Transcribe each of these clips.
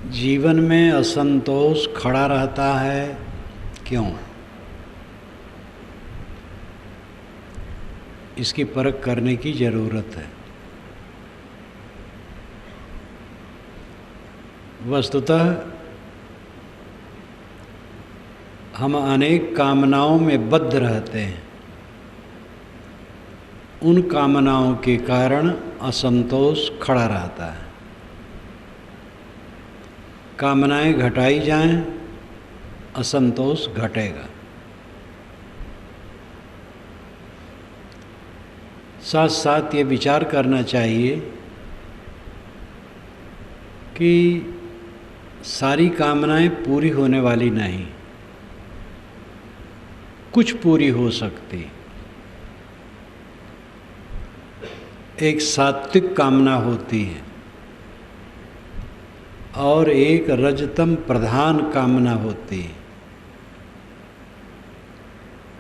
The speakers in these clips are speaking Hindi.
जीवन में असंतोष खड़ा रहता है, क्यों? इसकी परख करने की ज़रूरत है। वस्तुतः हम अनेक कामनाओं में बद्ध रहते हैं। उन कामनाओं के कारण असंतोष खड़ा रहता है। कामनाएं घटाई जाएं, असंतोष घटेगा। साथ साथ ये विचार करना चाहिए कि सारी कामनाएं पूरी होने वाली नहीं, कुछ पूरी हो सकती। एक सात्विक कामना होती है और एक रजतम प्रधान कामना होती है।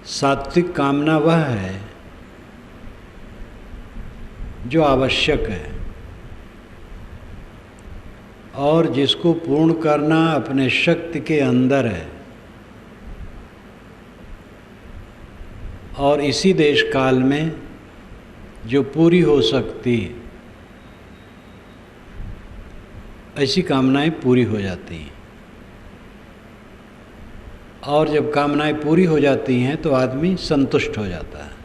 सात्विक कामना वह है जो आवश्यक है और जिसको पूर्ण करना अपने शक्ति के अंदर है, और इसी देश काल में जो पूरी हो सकती है, ऐसी कामनाएं पूरी हो जाती हैं। और जब कामनाएं पूरी हो जाती हैं तो आदमी संतुष्ट हो जाता है।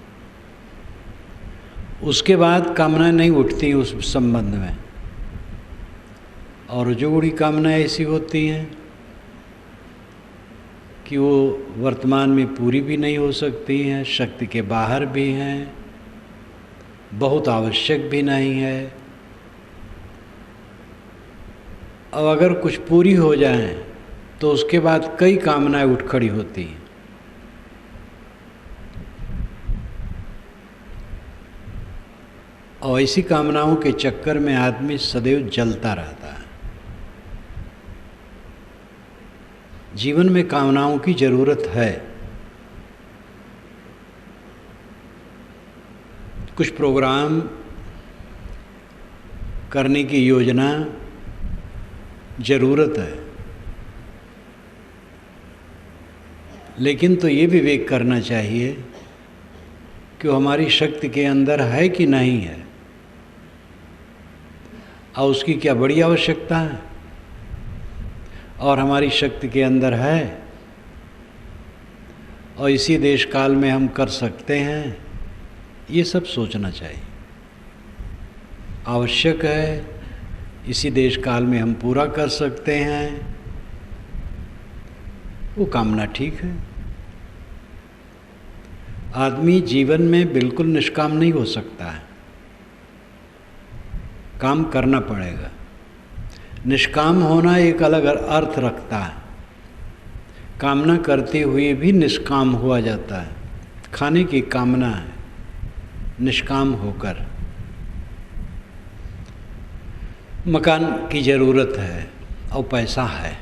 उसके बाद कामनाएं नहीं उठती उस संबंध में। और जो बड़ी कामनाएं ऐसी होती हैं कि वो वर्तमान में पूरी भी नहीं हो सकती हैं, शक्ति के बाहर भी हैं, बहुत आवश्यक भी नहीं है। अब अगर कुछ पूरी हो जाए तो उसके बाद कई कामनाएं उठ खड़ी होती हैं। और ऐसी कामनाओं के चक्कर में आदमी सदैव जलता रहता है। जीवन में कामनाओं की ज़रूरत है। कुछ प्रोग्राम करने की योजना ज़रूरत है, लेकिन तो ये विवेक करना चाहिए कि वो हमारी शक्ति के अंदर है कि नहीं है, और उसकी क्या बड़ी आवश्यकता है, और हमारी शक्ति के अंदर है और इसी देश काल में हम कर सकते हैं। ये सब सोचना चाहिए। आवश्यक है, इसी देश काल में हम पूरा कर सकते हैं, वो कामना ठीक है। आदमी जीवन में बिल्कुल निष्काम नहीं हो सकता है, काम करना पड़ेगा। निष्काम होना एक अलग अर्थ रखता है। कामना करते हुए भी निष्काम हुआ जाता है। खाने की कामना है, निष्काम होकर। मकान की ज़रूरत है और पैसा है,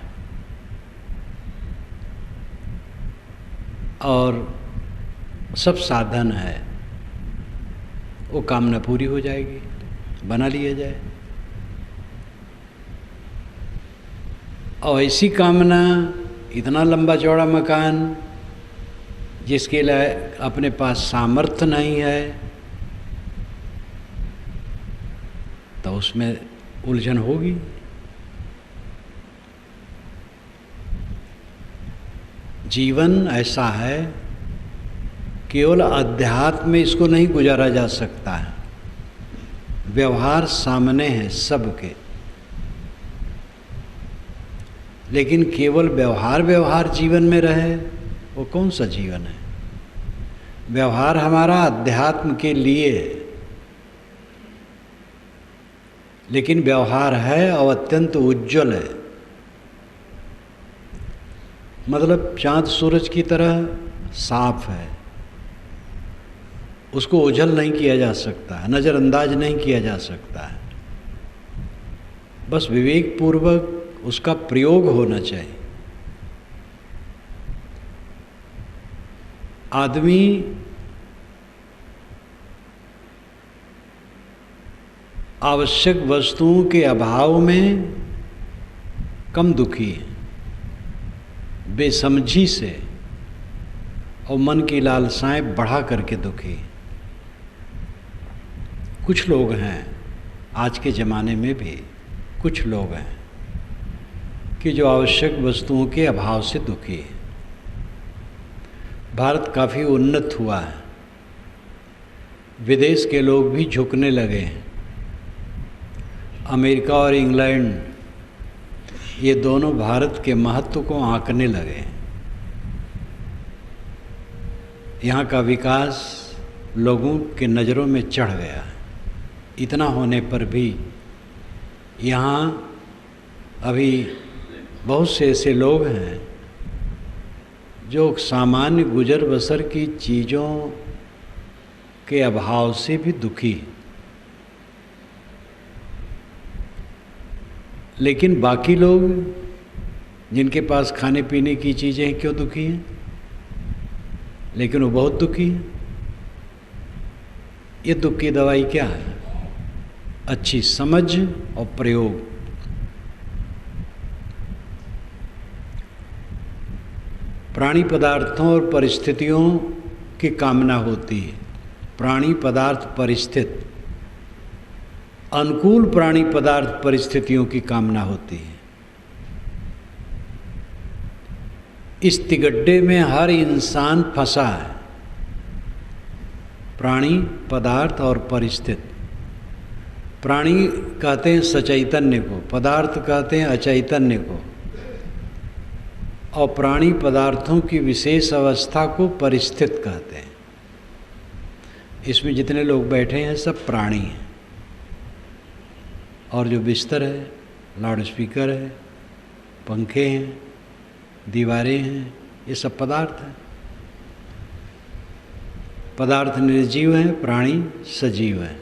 और सब साधन है, वो कामना पूरी हो जाएगी, बना लिया जाए। और ऐसी कामना, इतना लंबा चौड़ा मकान जिसके लिए अपने पास सामर्थ्य नहीं है, तो उसमें उलझन होगी। जीवन ऐसा है, केवल अध्यात्म में इसको नहीं गुजारा जा सकता है। व्यवहार सामने है सबके, लेकिन केवल व्यवहार जीवन में रहे, वो कौन सा जीवन है? व्यवहार हमारा अध्यात्म के लिए है, लेकिन व्यवहार है और अत्यंत उज्जवल है। मतलब चाँद सूरज की तरह साफ है, उसको ओझल नहीं किया जा सकता है, नज़रअंदाज नहीं किया जा सकता है। बस विवेक पूर्वक उसका प्रयोग होना चाहिए। आदमी आवश्यक वस्तुओं के अभाव में कम दुखी हैं, बेसमझी से और मन की लालसाएं बढ़ा करके दुखी। कुछ लोग हैं आज के ज़माने में भी, कुछ लोग हैं कि जो आवश्यक वस्तुओं के अभाव से दुखी है। भारत काफ़ी उन्नत हुआ है, विदेश के लोग भी झुकने लगे हैं। अमेरिका और इंग्लैंड ये दोनों भारत के महत्व को आंकने लगे हैं। यहाँ का विकास लोगों के नज़रों में चढ़ गया है। इतना होने पर भी यहाँ अभी बहुत से ऐसे लोग हैं जो सामान्य गुजर बसर की चीज़ों के अभाव से भी दुखी हैं। लेकिन बाकी लोग जिनके पास खाने पीने की चीज़ें हैं क्यों दुखी हैं? लेकिन वो बहुत दुखी हैं। ये दुख की दवाई क्या है? अच्छी समझ और प्रयोग। प्राणी पदार्थों और परिस्थितियों की कामना होती है। प्राणी पदार्थ परिस्थित, अनुकूल प्राणी पदार्थ परिस्थितियों की कामना होती है। इस तिगड्डे में हर इंसान फंसा है, प्राणी पदार्थ और परिस्थिति। प्राणी कहते हैं सचैतन्य को, पदार्थ कहते हैं अचैतन्य को, और प्राणी पदार्थों की विशेष अवस्था को परिस्थिति कहते हैं। इसमें जितने लोग बैठे हैं सब प्राणी हैं, और जो बिस्तर है, लाउड स्पीकर है, पंखे हैं, दीवारें हैं, ये सब पदार्थ हैं। पदार्थ निर्जीव हैं, प्राणी सजीव हैं।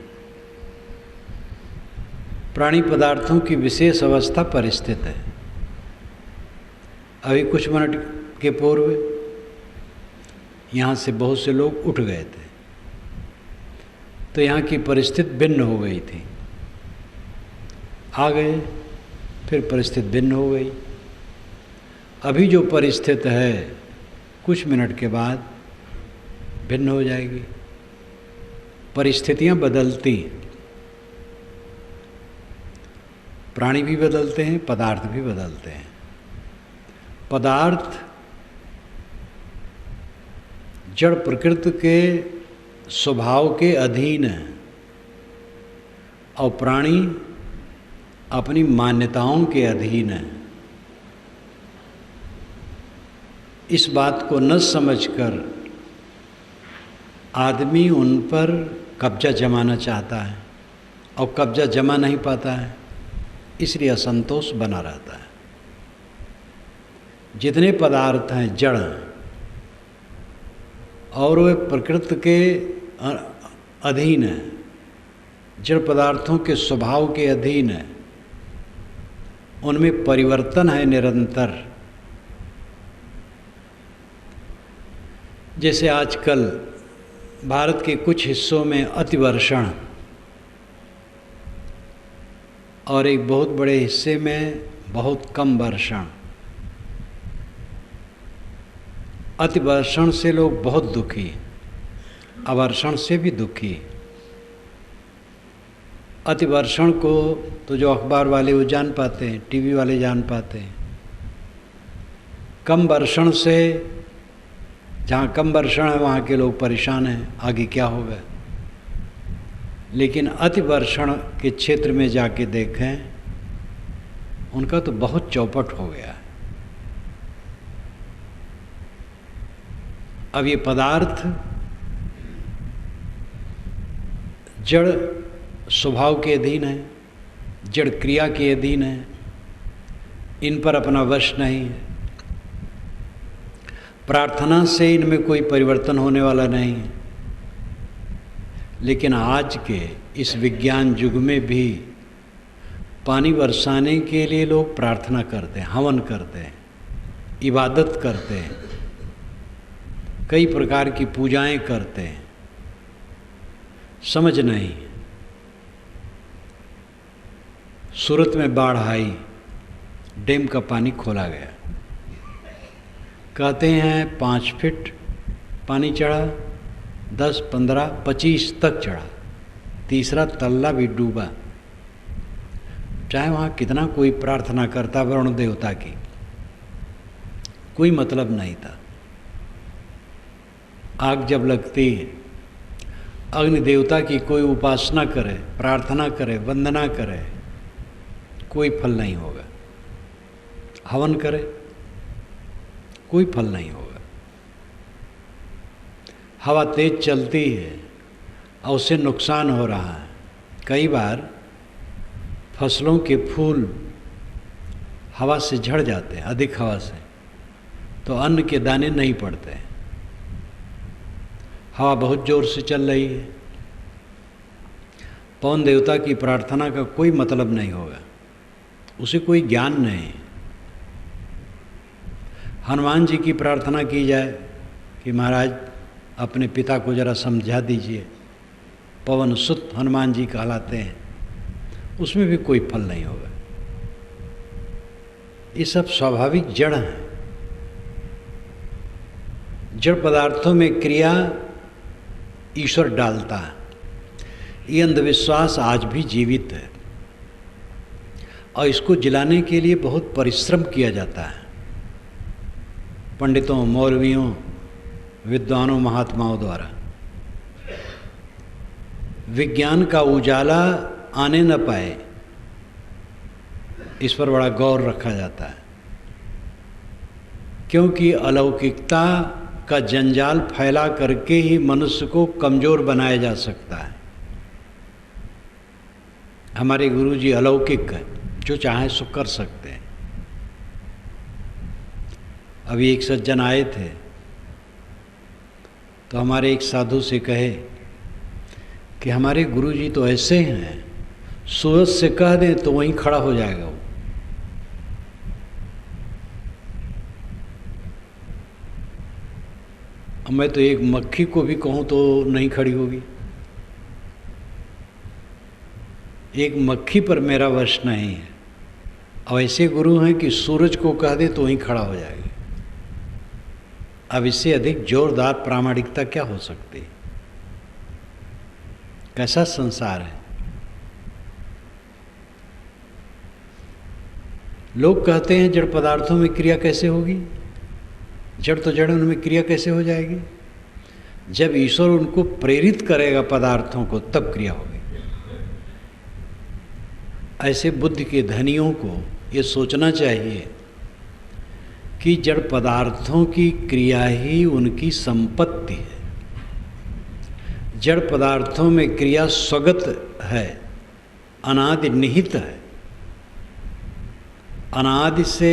प्राणी पदार्थों की विशेष अवस्था परिस्थित है। अभी कुछ मिनट के पूर्व यहाँ से बहुत से लोग उठ गए थे, तो यहाँ की परिस्थिति भिन्न हो गई थी। आ गए, फिर परिस्थिति भिन्न हो गई। अभी जो परिस्थिति है कुछ मिनट के बाद भिन्न हो जाएगी। परिस्थितियाँ बदलती, प्राणी भी बदलते हैं, पदार्थ भी बदलते हैं। पदार्थ जड़ प्रकृति के स्वभाव के अधीन है, और प्राणी अपनी मान्यताओं के अधीन है। इस बात को न समझकर आदमी उन पर कब्जा जमाना चाहता है, और कब्जा जमा नहीं पाता है, इसलिए असंतोष बना रहता है। जितने पदार्थ हैं जड़ हैं, और वे प्रकृति के अधीन है, जड़ पदार्थों के स्वभाव के अधीन है। उनमें परिवर्तन है निरंतर। जैसे आजकल भारत के कुछ हिस्सों में अतिवर्षण, और एक बहुत बड़े हिस्से में बहुत कम वर्षण। अतिवर्षण से लोग बहुत दुखी, अवर्षण से भी दुखी। अतिवर्षण को तो जो अखबार वाले वो जान पाते हैं, टीवी वाले जान पाते हैं। कम वर्षण से, जहाँ कम वर्षण है वहाँ के लोग परेशान हैं, आगे क्या होगा। लेकिन अतिवर्षण के क्षेत्र में जाके देखें, उनका तो बहुत चौपट हो गया है। अब ये पदार्थ जड़ स्वभाव के अधीन है, जड़ क्रिया के अधीन है, इन पर अपना वश नहीं है। प्रार्थना से इनमें कोई परिवर्तन होने वाला नहीं है। लेकिन आज के इस विज्ञान युग में भी पानी बरसाने के लिए लोग प्रार्थना करते हैं, हवन करते हैं, इबादत करते हैं, कई प्रकार की पूजाएं करते हैं। समझ नहीं। सूरत में बाढ़ आई डैम का पानी खोला गया। कहते हैं 5 फीट पानी चढ़ा, 10, 15, 25 तक चढ़ा। तीसरा तल्ला भी डूबा। चाहे वहाँ कितना कोई प्रार्थना करता वरुण देवता की, कोई मतलब नहीं था। आग जब लगती है, अग्नि देवता की कोई उपासना करे, प्रार्थना करे, वंदना करे, कोई फल नहीं होगा। हवन करे, कोई फल नहीं होगा। हवा तेज चलती है और उससे नुकसान हो रहा है। कई बार फसलों के फूल हवा से झड़ जाते हैं, अधिक हवा से, तो अन्न के दाने नहीं पड़ते। हवा बहुत जोर से चल रही है, पवन देवता की प्रार्थना का कोई मतलब नहीं होगा, उसे कोई ज्ञान नहीं। हनुमान जी की प्रार्थना की जाए कि महाराज अपने पिता को जरा समझा दीजिए, पवन सुत हनुमान जी कहलाते हैं, उसमें भी कोई फल नहीं होगा। ये सब स्वाभाविक जड़ हैं। जड़ पदार्थों में क्रिया ईश्वर डालता है। ये अंधविश्वास आज भी जीवित है और इसको जिलाने के लिए बहुत परिश्रम किया जाता है, पंडितों, मौलवियों, विद्वानों, महात्माओं द्वारा। विज्ञान का उजाला आने न पाए, इस पर बड़ा गौर रखा जाता है, क्योंकि अलौकिकता का जंजाल फैला करके ही मनुष्य को कमजोर बनाया जा सकता है। हमारे गुरुजी अलौकिक है, जो चाहे सो कर सकते हैं। अभी एक सज्जन आए थे तो हमारे एक साधु से कहे कि हमारे गुरुजी तो ऐसे हैं, सूरज से कह दें तो वहीं खड़ा हो जाएगा वो। मैं तो एक मक्खी को भी कहूँ तो नहीं खड़ी होगी। एक मक्खी पर मेरा वश नहीं है। और ऐसे गुरु हैं कि सूरज को कह दे तो वहीं खड़ा हो जाएगा। अब इससे अधिक जोरदार प्रामाणिकता क्या हो सकती है? कैसा संसार है। लोग कहते हैं जड़ पदार्थों में क्रिया कैसे होगी? जड़ तो जड़, उनमें क्रिया कैसे हो जाएगी? जब ईश्वर उनको प्रेरित करेगा पदार्थों को, तब क्रिया होगी। ऐसे बुद्धि के धनियों को ये सोचना चाहिए कि जड़ पदार्थों की क्रिया ही उनकी संपत्ति है। जड़ पदार्थों में क्रिया स्वगत है, अनादि निहित है। अनादि से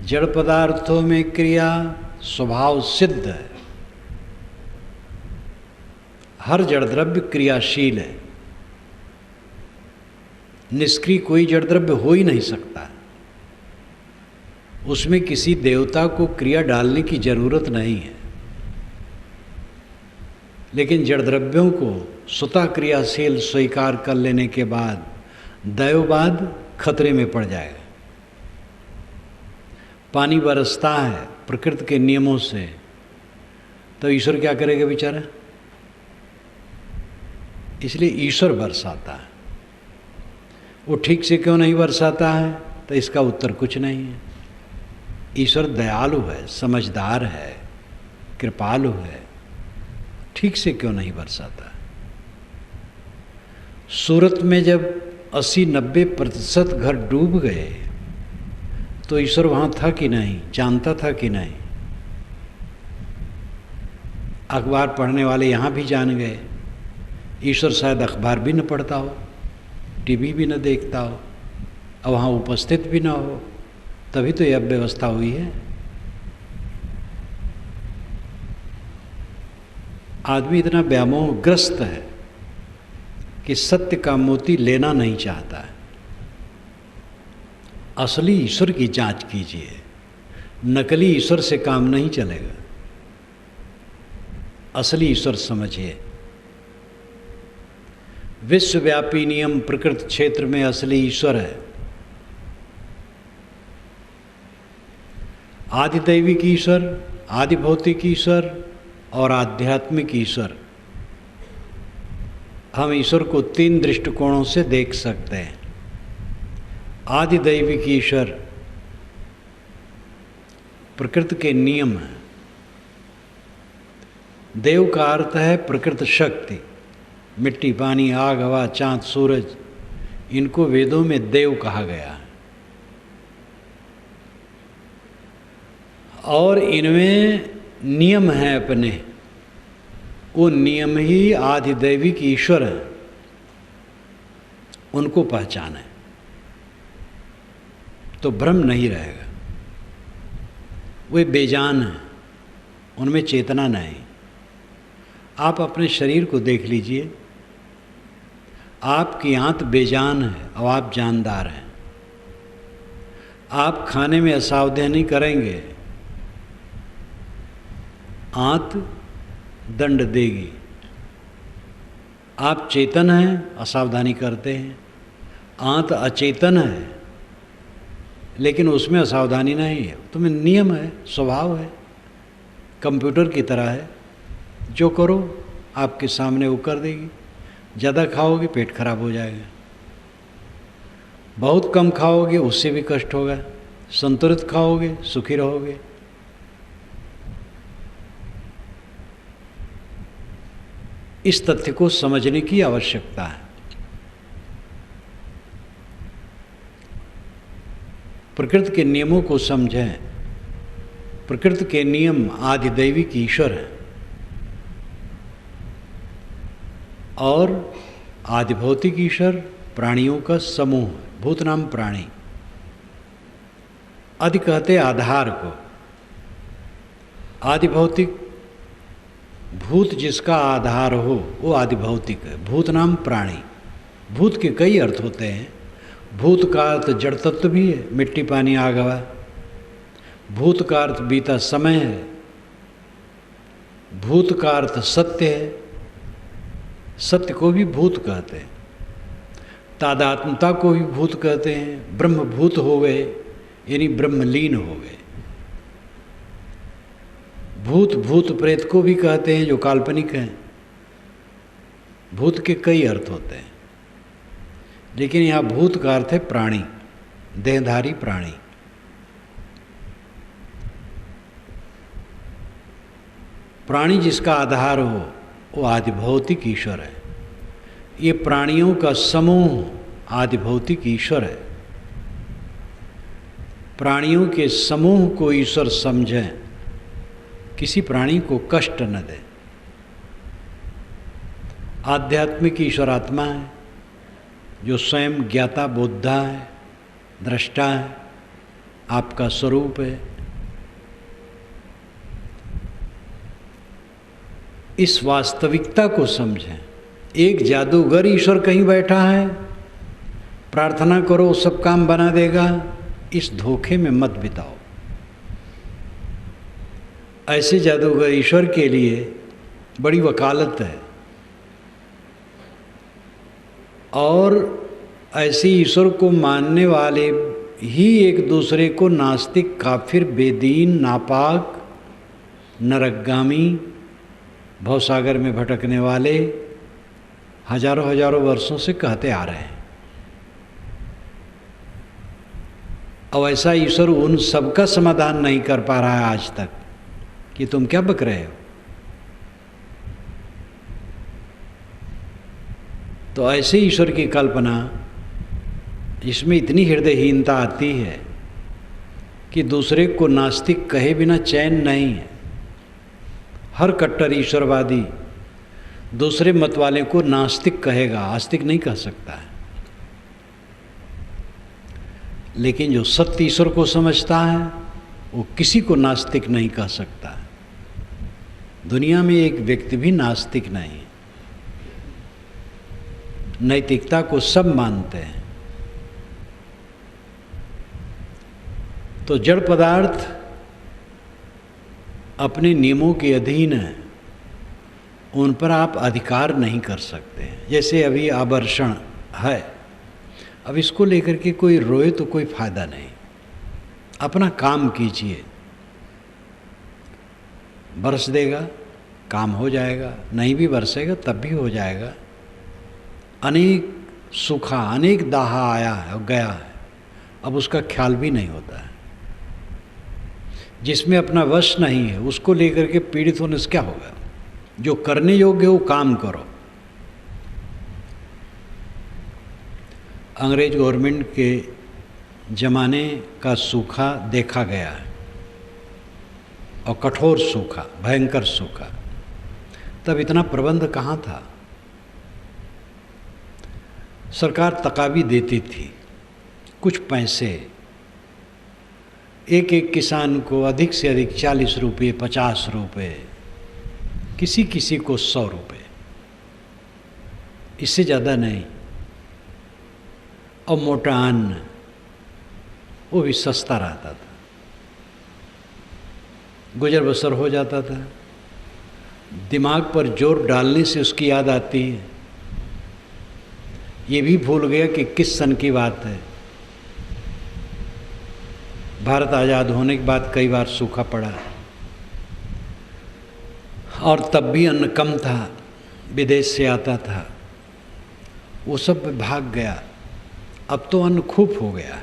जड़ पदार्थों में क्रिया स्वभाव सिद्ध है। हर जड़ द्रव्य क्रियाशील है, निष्क्रिय कोई जड़ द्रव्य हो ही नहीं सकता। उसमें किसी देवता को क्रिया डालने की जरूरत नहीं है। लेकिन जड़ द्रव्यों को स्वतः क्रियाशील स्वीकार कर लेने के बाद दैववाद खतरे में पड़ जाएगा। पानी बरसता है प्रकृति के नियमों से, तो ईश्वर क्या करेगा बेचारा? इसलिए ईश्वर बरसाता है। वो ठीक से क्यों नहीं बरसाता है? तो इसका उत्तर कुछ नहीं है। ईश्वर दयालु है, समझदार है, कृपालु है, ठीक से क्यों नहीं बरसाता? सूरत में जब 80-90% घर डूब गए तो ईश्वर वहाँ था कि नहीं? जानता था कि नहीं? अखबार पढ़ने वाले यहाँ भी जान गए। ईश्वर शायद अखबार भी न पढ़ता हो, टीवी भी न देखता हो और वहाँ उपस्थित भी न हो, तभी तो यह व्यवस्था हुई है। आदमी इतना व्यामोहग्रस्त है कि सत्य का मोती लेना नहीं चाहता है। असली ईश्वर की जांच कीजिए, नकली ईश्वर से काम नहीं चलेगा। असली ईश्वर समझिए। विश्वव्यापी नियम प्रकृति क्षेत्र में असली ईश्वर है। आदिदैविक ईश्वर, आदि भौतिक ईश्वर और आध्यात्मिक ईश्वर। हम ईश्वर को 3 दृष्टिकोणों से देख सकते हैं। आदिदैविक ईश्वर प्रकृति के नियम है। देव का अर्थ है प्रकृति शक्ति। मिट्टी, पानी, आग, हवा, चांद, सूरज, इनको वेदों में देव कहा गया है। और इनमें नियम हैं अपने, वो नियम ही आदिदैविक ईश्वर हैं, उनको पहचाने तो भ्रम नहीं रहेगा। वे बेजान हैं, उनमें चेतना नहीं। आप अपने शरीर को देख लीजिए, आपकी आंत बेजान है और आप जानदार हैं। आप खाने में असावधानी करेंगे, आंत दंड देगी। आप चेतन हैं, असावधानी करते हैं, आंत अचेतन है लेकिन उसमें असावधानी नहीं है। तुम्हें नियम है, स्वभाव है, कंप्यूटर की तरह है, जो करो आपके सामने वो कर देगी। ज़्यादा खाओगे पेट खराब हो जाएगा, बहुत कम खाओगे उससे भी कष्ट होगा, संतुलित खाओगे सुखी रहोगे। इस तथ्य को समझने की आवश्यकता है। प्रकृति के नियमों को समझें। प्रकृति के नियम आदिदैविक ईश्वर हैं और आदिभौतिक ईश्वर प्राणियों का समूह। भूत नाम प्राणी, आदि कहते आधार को। आदिभौतिक, भूत जिसका आधार हो वो आदिभौतिक है। भूत नाम प्राणी। भूत के कई अर्थ होते हैं। भूत का अर्थ जड़ तत्व भी है, मिट्टी, पानी, आग, हवा। भूत का अर्थ बीता समय है। भूत का अर्थ सत्य है, सत्य को भी भूत कहते हैं। तादात्मता को भी भूत कहते हैं। ब्रह्म भूत हो गए यानी ब्रह्मलीन हो गए। भूत, भूत प्रेत को भी कहते हैं जो काल्पनिक हैं। भूत के कई अर्थ होते हैं लेकिन यहाँ भूत का अर्थ है प्राणी, देहधारी प्राणी। प्राणी जिसका आधार हो वो आदिभौतिक ईश्वर है। ये प्राणियों का समूह आदिभौतिक ईश्वर है। प्राणियों के समूह को ईश्वर समझें, किसी प्राणी को कष्ट न दे। आध्यात्मिक ईश्वर आत्मा है जो स्वयं ज्ञाता बोद्धा है, दृष्टा है, आपका स्वरूप है। इस वास्तविकता को समझें। एक जादूगर ईश्वर कहीं बैठा है, प्रार्थना करो सब काम बना देगा, इस धोखे में मत बिताओ। ऐसे जादूगर ईश्वर के लिए बड़ी वकालत है। और ऐसे ईश्वर को मानने वाले ही एक दूसरे को नास्तिक, काफिर, बेदीन, नापाक, नरकगामी, भवसागर में भटकने वाले हजारों हजारों वर्षों से कहते आ रहे हैं। और ऐसा ईश्वर उन सबका समाधान नहीं कर पा रहा है आज तक कि तुम क्या बक रहे हो। तो ऐसे ईश्वर की कल्पना जिसमें इतनी हृदयहीनता आती है कि दूसरे को नास्तिक कहे बिना चैन नहीं है। हर कट्टर ईश्वरवादी दूसरे मत वाले को नास्तिक कहेगा, आस्तिक नहीं कह सकता है। लेकिन जो सत्य ईश्वर को समझता है वो किसी को नास्तिक नहीं कह सकता। दुनिया में एक व्यक्ति भी नास्तिक नहीं। नैतिकता को सब मानते हैं। तो जड़ पदार्थ अपने नियमों के अधीन है, उन पर आप अधिकार नहीं कर सकते। जैसे अभी आभूषण है, अब इसको लेकर के कोई रोए तो कोई फायदा नहीं। अपना काम कीजिए, बरस देगा, काम हो जाएगा, नहीं भी बरसेगा तब भी हो जाएगा। अनेक सूखा, अनेक दाहा आया है और गया है, अब उसका ख्याल भी नहीं होता है। जिसमें अपना वश नहीं है उसको लेकर के पीड़ित होने से क्या होगा? जो करने योग्य वो काम करो। अंग्रेज गवर्नमेंट के ज़माने का सूखा देखा गया है, और कठोर सूखा, भयंकर सूखा। तब इतना प्रबंध कहाँ था? सरकार तकावी देती थी, कुछ पैसे, एक एक किसान को अधिक से अधिक 40 रुपये, 50 रुपये, किसी किसी को 100 रुपये, इससे ज़्यादा नहीं। और मोटा अन्न वो भी सस्ता रहता था, गुजर बसर हो जाता था। दिमाग पर जोर डालने से उसकी याद आती है, ये भी भूल गया कि किस सन की बात है। भारत आज़ाद होने के बाद कई बार सूखा पड़ा, और तब भी अन्न कम था, विदेश से आता था, वो सब भाग गया। अब तो अन्न खूब हो गया।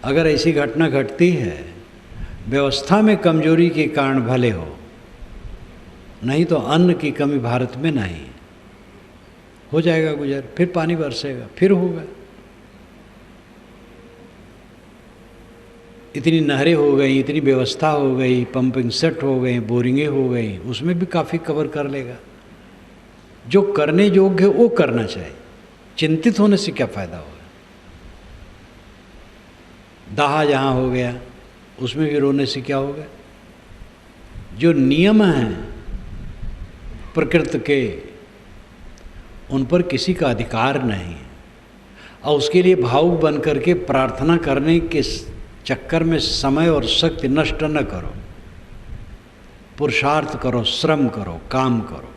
अगर ऐसी घटना घटती है, व्यवस्था में कमजोरी के कारण भले हो, नहीं तो अन्न की कमी भारत में नहीं। हो जाएगा गुजर, फिर पानी बरसेगा, फिर होगा। इतनी नहरें हो गई, इतनी व्यवस्था हो गई, पंपिंग सेट हो गए, बोरिंगें हो गई, उसमें भी काफ़ी कवर कर लेगा। जो करने योग्य वो करना चाहिए, चिंतित होने से क्या फ़ायदा होगा? दाहा जहाँ हो गया उसमें भी रोने से क्या होगा? जो नियम हैं प्रकृति के, उन पर किसी का अधिकार नहीं, और उसके लिए भावुक बन करके प्रार्थना करने के चक्कर में समय और शक्ति नष्ट न करो। पुरुषार्थ करो, श्रम करो, काम करो,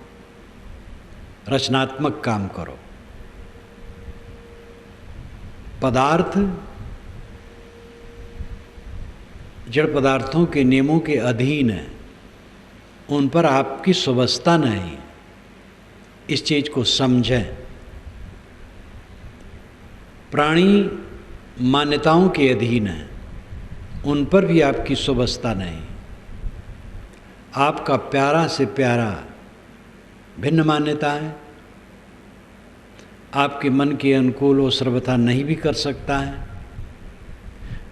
रचनात्मक काम करो। पदार्थ जड़ पदार्थों के नियमों के अधीन है, उन पर आपकी सुव्यवस्था नहीं। इस चीज़ को समझें। प्राणी मान्यताओं के अधीन है, उन पर भी आपकी सुव्यवस्था नहीं। आपका प्यारा से प्यारा भिन्न मान्यता है, आपके मन के अनुकूल वो सर्वथा नहीं भी कर सकता है।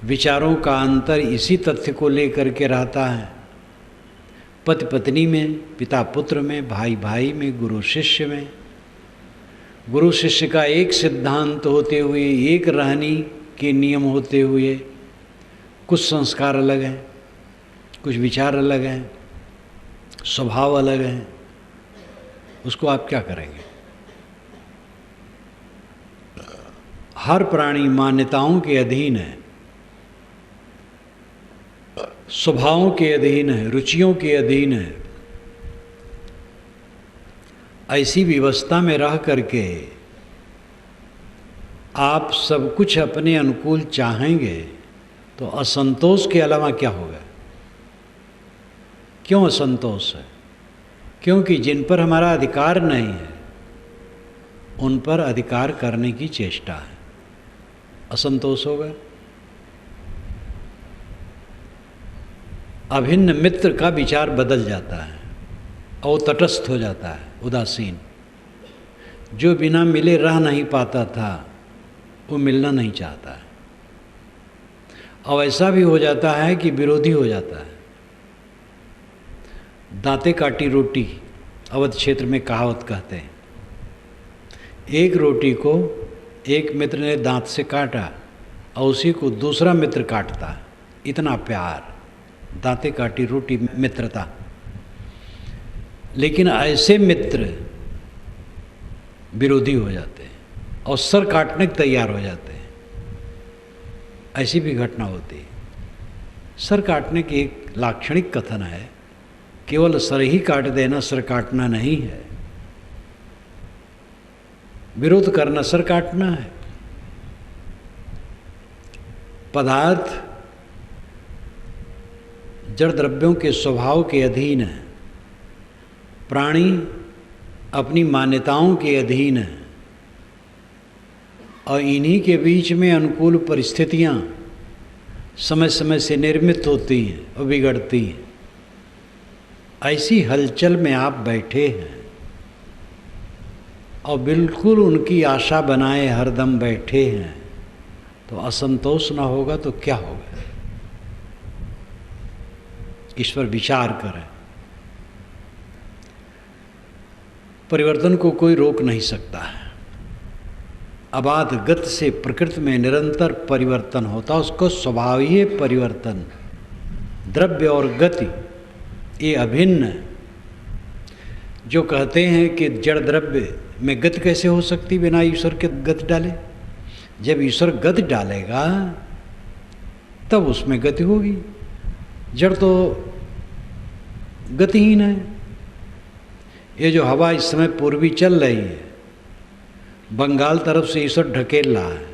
विचारों का अंतर इसी तथ्य को लेकर के रहता है, पति पत्नी में, पिता पुत्र में, भाई भाई में, गुरु शिष्य में। गुरु शिष्य का एक सिद्धांत होते हुए, एक रहनी के नियम होते हुए, कुछ संस्कार अलग हैं, कुछ विचार अलग हैं, स्वभाव अलग हैं, उसको आप क्या करेंगे? हर प्राणी मान्यताओं के अधीन है, स्वभावों के अधीन है, रुचियों के अधीन है। ऐसी व्यवस्था में रह करके आप सब कुछ अपने अनुकूल चाहेंगे तो असंतोष के अलावा क्या होगा? क्यों असंतोष है? क्योंकि जिन पर हमारा अधिकार नहीं है उन पर अधिकार करने की चेष्टा है, असंतोष होगा। अभिन्न मित्र का विचार बदल जाता है और तटस्थ हो जाता है, उदासीन। जो बिना मिले रह नहीं पाता था वो मिलना नहीं चाहता है, और ऐसा भी हो जाता है कि विरोधी हो जाता है। दांते काटी रोटी अवध क्षेत्र में कहावत कहते हैं। एक रोटी को एक मित्र ने दांत से काटा और उसी को दूसरा मित्र काटता है, इतना प्यार, दांते काटी रोटी मित्रता। लेकिन ऐसे मित्र विरोधी हो जाते हैं और सर काटने के तैयार हो जाते हैं। ऐसी भी घटना होती है। सर काटने की एक लाक्षणिक कथन है, केवल सर ही काट देना सर काटना नहीं है, विरोध करना सर काटना है। पदार्थ जड़ द्रव्यों के स्वभाव के अधीन है, प्राणी अपनी मान्यताओं के अधीन है, और इन्हीं के बीच में अनुकूल परिस्थितियां समय समय से निर्मित होती हैं और बिगड़ती हैं। ऐसी हलचल में आप बैठे हैं और बिल्कुल उनकी आशा बनाए हरदम बैठे हैं, तो असंतोष ना होगा तो क्या होगा? इस पर विचार करें। परिवर्तन को कोई रोक नहीं सकता है। अबाध गति से प्रकृति में निरंतर परिवर्तन होता, उसको स्वभाव ही है परिवर्तन। द्रव्य और गति ये अभिन्न है। जो कहते हैं कि जड़ द्रव्य में गति कैसे हो सकती बिना ईश्वर के गति डाले? जब ईश्वर गति डालेगा तब उसमें गति होगी। जड़ तो गतिहीन है। ये जो हवा इस समय पूर्वी चल रही है, बंगाल तरफ से ईश्वर ढकेल रहा है,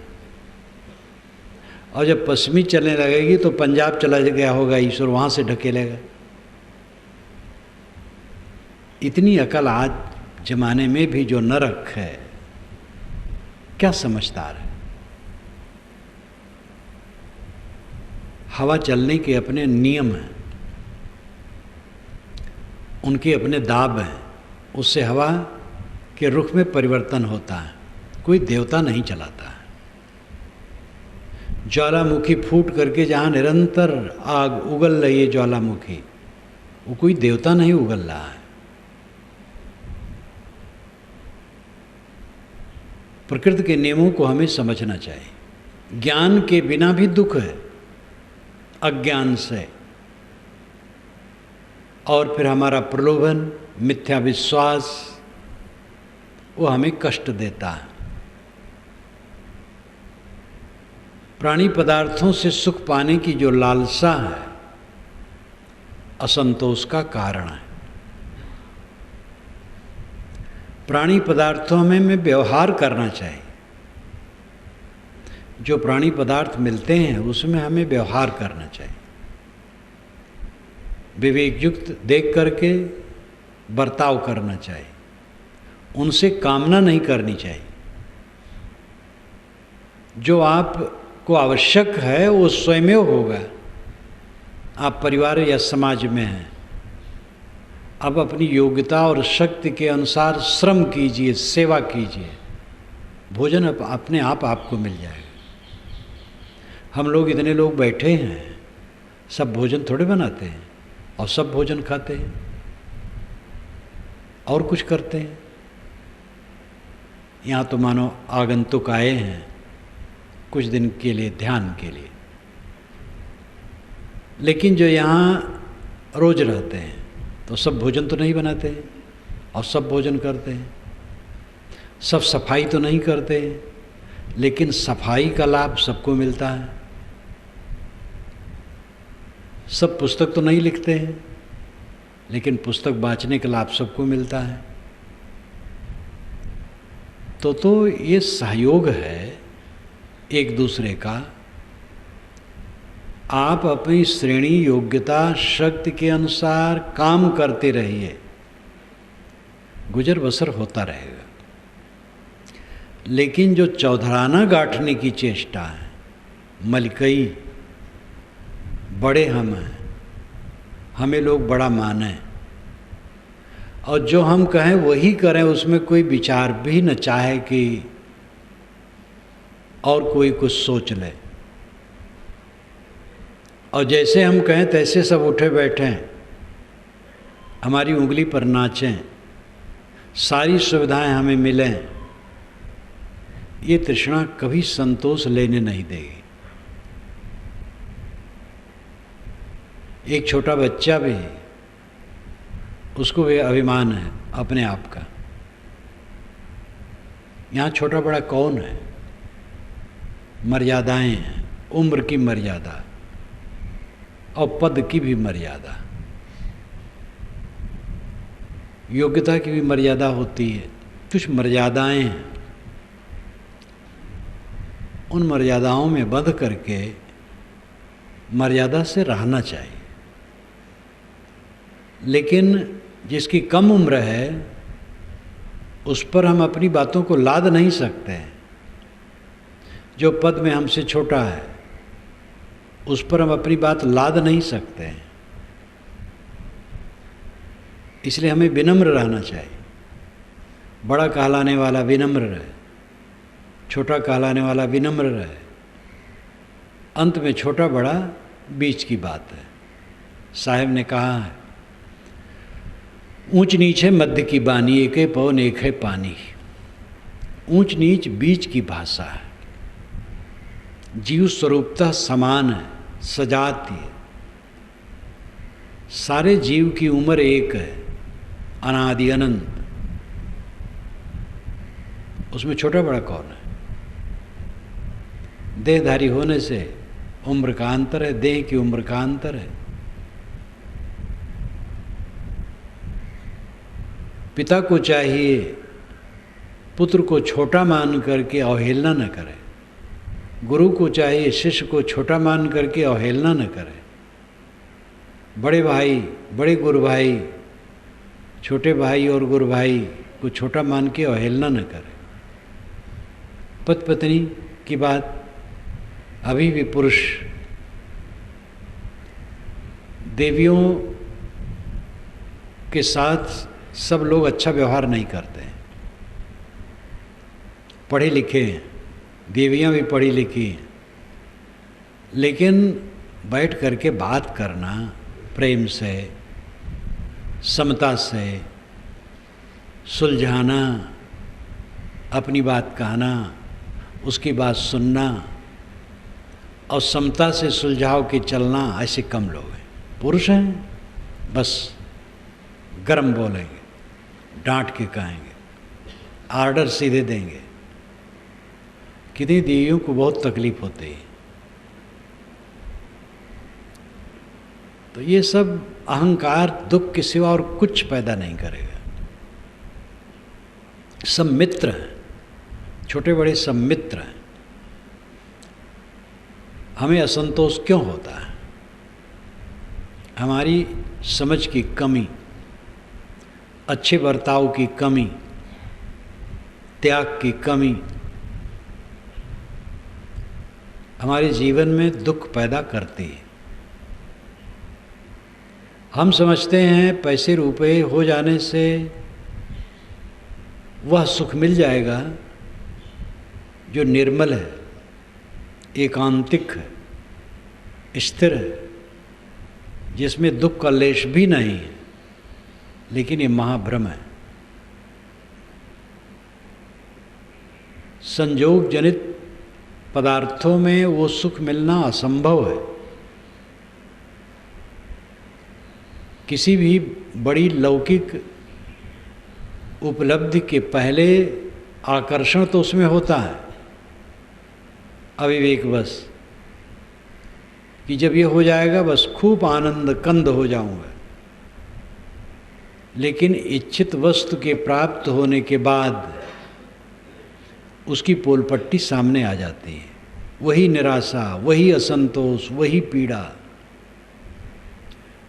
और जब पश्चिमी चलने लगेगी तो पंजाब चला गया होगा, ईश्वर वहाँ से ढकेलेगा। इतनी अकल आज जमाने में भी जो नरक है, क्या समझदार है? हवा चलने के अपने नियम हैं, उनके अपने दाब हैं, उससे हवा के रुख में परिवर्तन होता है। कोई देवता नहीं चलाता है। ज्वालामुखी फूट करके जहाँ निरंतर आग उगल रही है ज्वालामुखी, वो कोई देवता नहीं उगल रहा है। प्रकृति के नियमों को हमें समझना चाहिए। ज्ञान के बिना भी दुख है, अज्ञान से, और फिर हमारा प्रलोभन, मिथ्या विश्वास, वो हमें कष्ट देता है। प्राणी पदार्थों से सुख पाने की जो लालसा है, असंतोष का कारण है। प्राणी पदार्थों में व्यवहार करना चाहिए। जो प्राणी पदार्थ मिलते हैं उसमें हमें व्यवहार करना चाहिए, विवेक युक्त देख करके बर्ताव करना चाहिए। उनसे कामना नहीं करनी चाहिए। जो आपको आवश्यक है वो स्वयं होगा। आप परिवार या समाज में हैं, अब अपनी योग्यता और शक्ति के अनुसार श्रम कीजिए, सेवा कीजिए, भोजन अपने आप आपको मिल जाएगा। हम लोग इतने लोग बैठे हैं, सब भोजन थोड़े बनाते हैं और सब भोजन खाते हैं और कुछ करते हैं। यहाँ तो मानो आगंतुक आए हैं कुछ दिन के लिए, ध्यान के लिए, लेकिन जो यहाँ रोज रहते हैं तो सब भोजन तो नहीं बनाते हैं और सब भोजन करते हैं। सब सफाई तो नहीं करते हैं, लेकिन सफाई का लाभ सबको मिलता है। सब पुस्तक तो नहीं लिखते हैं, लेकिन पुस्तक बाँचने का लाभ सबको मिलता है। तो ये सहयोग है एक दूसरे का। आप अपनी श्रेणी, योग्यता, शक्ति के अनुसार काम करते रहिए, गुजर बसर होता रहेगा। लेकिन जो चौधराना गांठने की चेष्टा है, मलकई, बड़े हम हैं, हमें लोग बड़ा माने, और जो हम कहें वही करें, उसमें कोई विचार भी न चाहे कि और कोई कुछ सोच ले, और जैसे हम कहें तैसे सब उठे बैठें, हमारी उंगली पर नाचें, सारी सुविधाएं हमें मिलें, ये तृष्णा कभी संतोष लेने नहीं देगी। एक छोटा बच्चा भी, उसको भी अभिमान है अपने आप का। यहाँ छोटा बड़ा कौन है? मर्यादाएं हैं, उम्र की मर्यादा और पद की भी मर्यादा, योग्यता की भी मर्यादा होती है। कुछ मर्यादाएं हैं, उन मर्यादाओं में बंध करके मर्यादा से रहना चाहिए। लेकिन जिसकी कम उम्र है उस पर हम अपनी बातों को लाद नहीं सकते। जो पद में हमसे छोटा है उस पर हम अपनी बात लाद नहीं सकते। इसलिए हमें विनम्र रहना चाहिए। बड़ा कहलाने वाला विनम्र रहे, छोटा कहलाने वाला विनम्र रहे। अंत में छोटा बड़ा बीच की बात है। साहब ने कहा है, ऊंच नीच है मध्य की बानी, एक है पवन एक है पानी। ऊंच नीच बीच की भाषा है। जीव स्वरूपतः समान है, सजाती है। सारे जीव की उम्र एक है, अनादि अनंत। उसमें छोटा बड़ा कौन है? देहधारी होने से उम्र का अंतर है, देह की उम्र का अंतर है। पिता को चाहिए पुत्र को छोटा मान करके अवहेलना न करे। गुरु को चाहिए शिष्य को छोटा मान करके अवहेलना न करे। बड़े भाई, बड़े गुरु भाई छोटे भाई और गुरु भाई को छोटा मान के अवहेलना न करे। पति पत्नी की बात, अभी भी पुरुष देवियों के साथ सब लोग अच्छा व्यवहार नहीं करते हैं। पढ़े लिखे हैं, देवियां भी पढ़ी लिखी हैं, लेकिन बैठ करके बात करना प्रेम से, समता से, सुलझाना, अपनी बात कहना, उसकी बात सुनना और समता से सुलझाव के चलना, ऐसे कम लोग हैं। पुरुष हैं बस गरम बोलेंगे, डांट के कहेंगे, आर्डर सीधे देंगे। कितनी देवियों को बहुत तकलीफ होती है। तो ये सब अहंकार दुख के सिवा और कुछ पैदा नहीं करेगा। सब मित्र हैं, छोटे बड़े सब मित्र हैं। हमें असंतोष क्यों होता है? हमारी समझ की कमी, अच्छे बर्ताव की कमी, त्याग की कमी हमारे जीवन में दुख पैदा करती है। हम समझते हैं पैसे रुपए हो जाने से वह सुख मिल जाएगा जो निर्मल है, एकांतिक है, स्थिर है, जिसमें दुख का लेश भी नहीं है। लेकिन ये महाभ्रम है। संयोग जनित पदार्थों में वो सुख मिलना असंभव है। किसी भी बड़ी लौकिक उपलब्धि के पहले आकर्षण तो उसमें होता है, अविवेकवश, कि जब ये हो जाएगा बस खूब आनंद कंद हो जाऊंगा। लेकिन इच्छित वस्तु के प्राप्त होने के बाद उसकी पोलपट्टी सामने आ जाती है। वही निराशा, वही असंतोष, वही पीड़ा।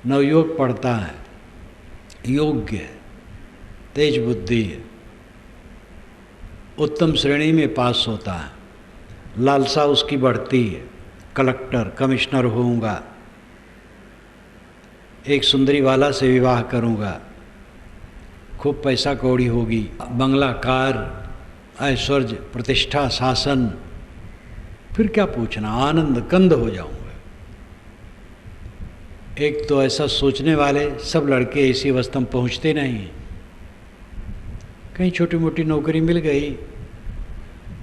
नवयुवक पढ़ता है, योग्य है, तेज बुद्धि है, उत्तम श्रेणी में पास होता है, लालसा उसकी बढ़ती है, कलेक्टर कमिश्नर होऊंगा, एक सुंदरी वाला से विवाह करूंगा, खूब पैसा कौड़ी होगी, बंगला, कार, ऐश्वर्य, प्रतिष्ठा, शासन, फिर क्या पूछना, आनंद कंद हो जाऊंगा। एक तो ऐसा सोचने वाले सब लड़के ऐसी अवस्था में पहुँचते नहीं। कहीं छोटी मोटी नौकरी मिल गई,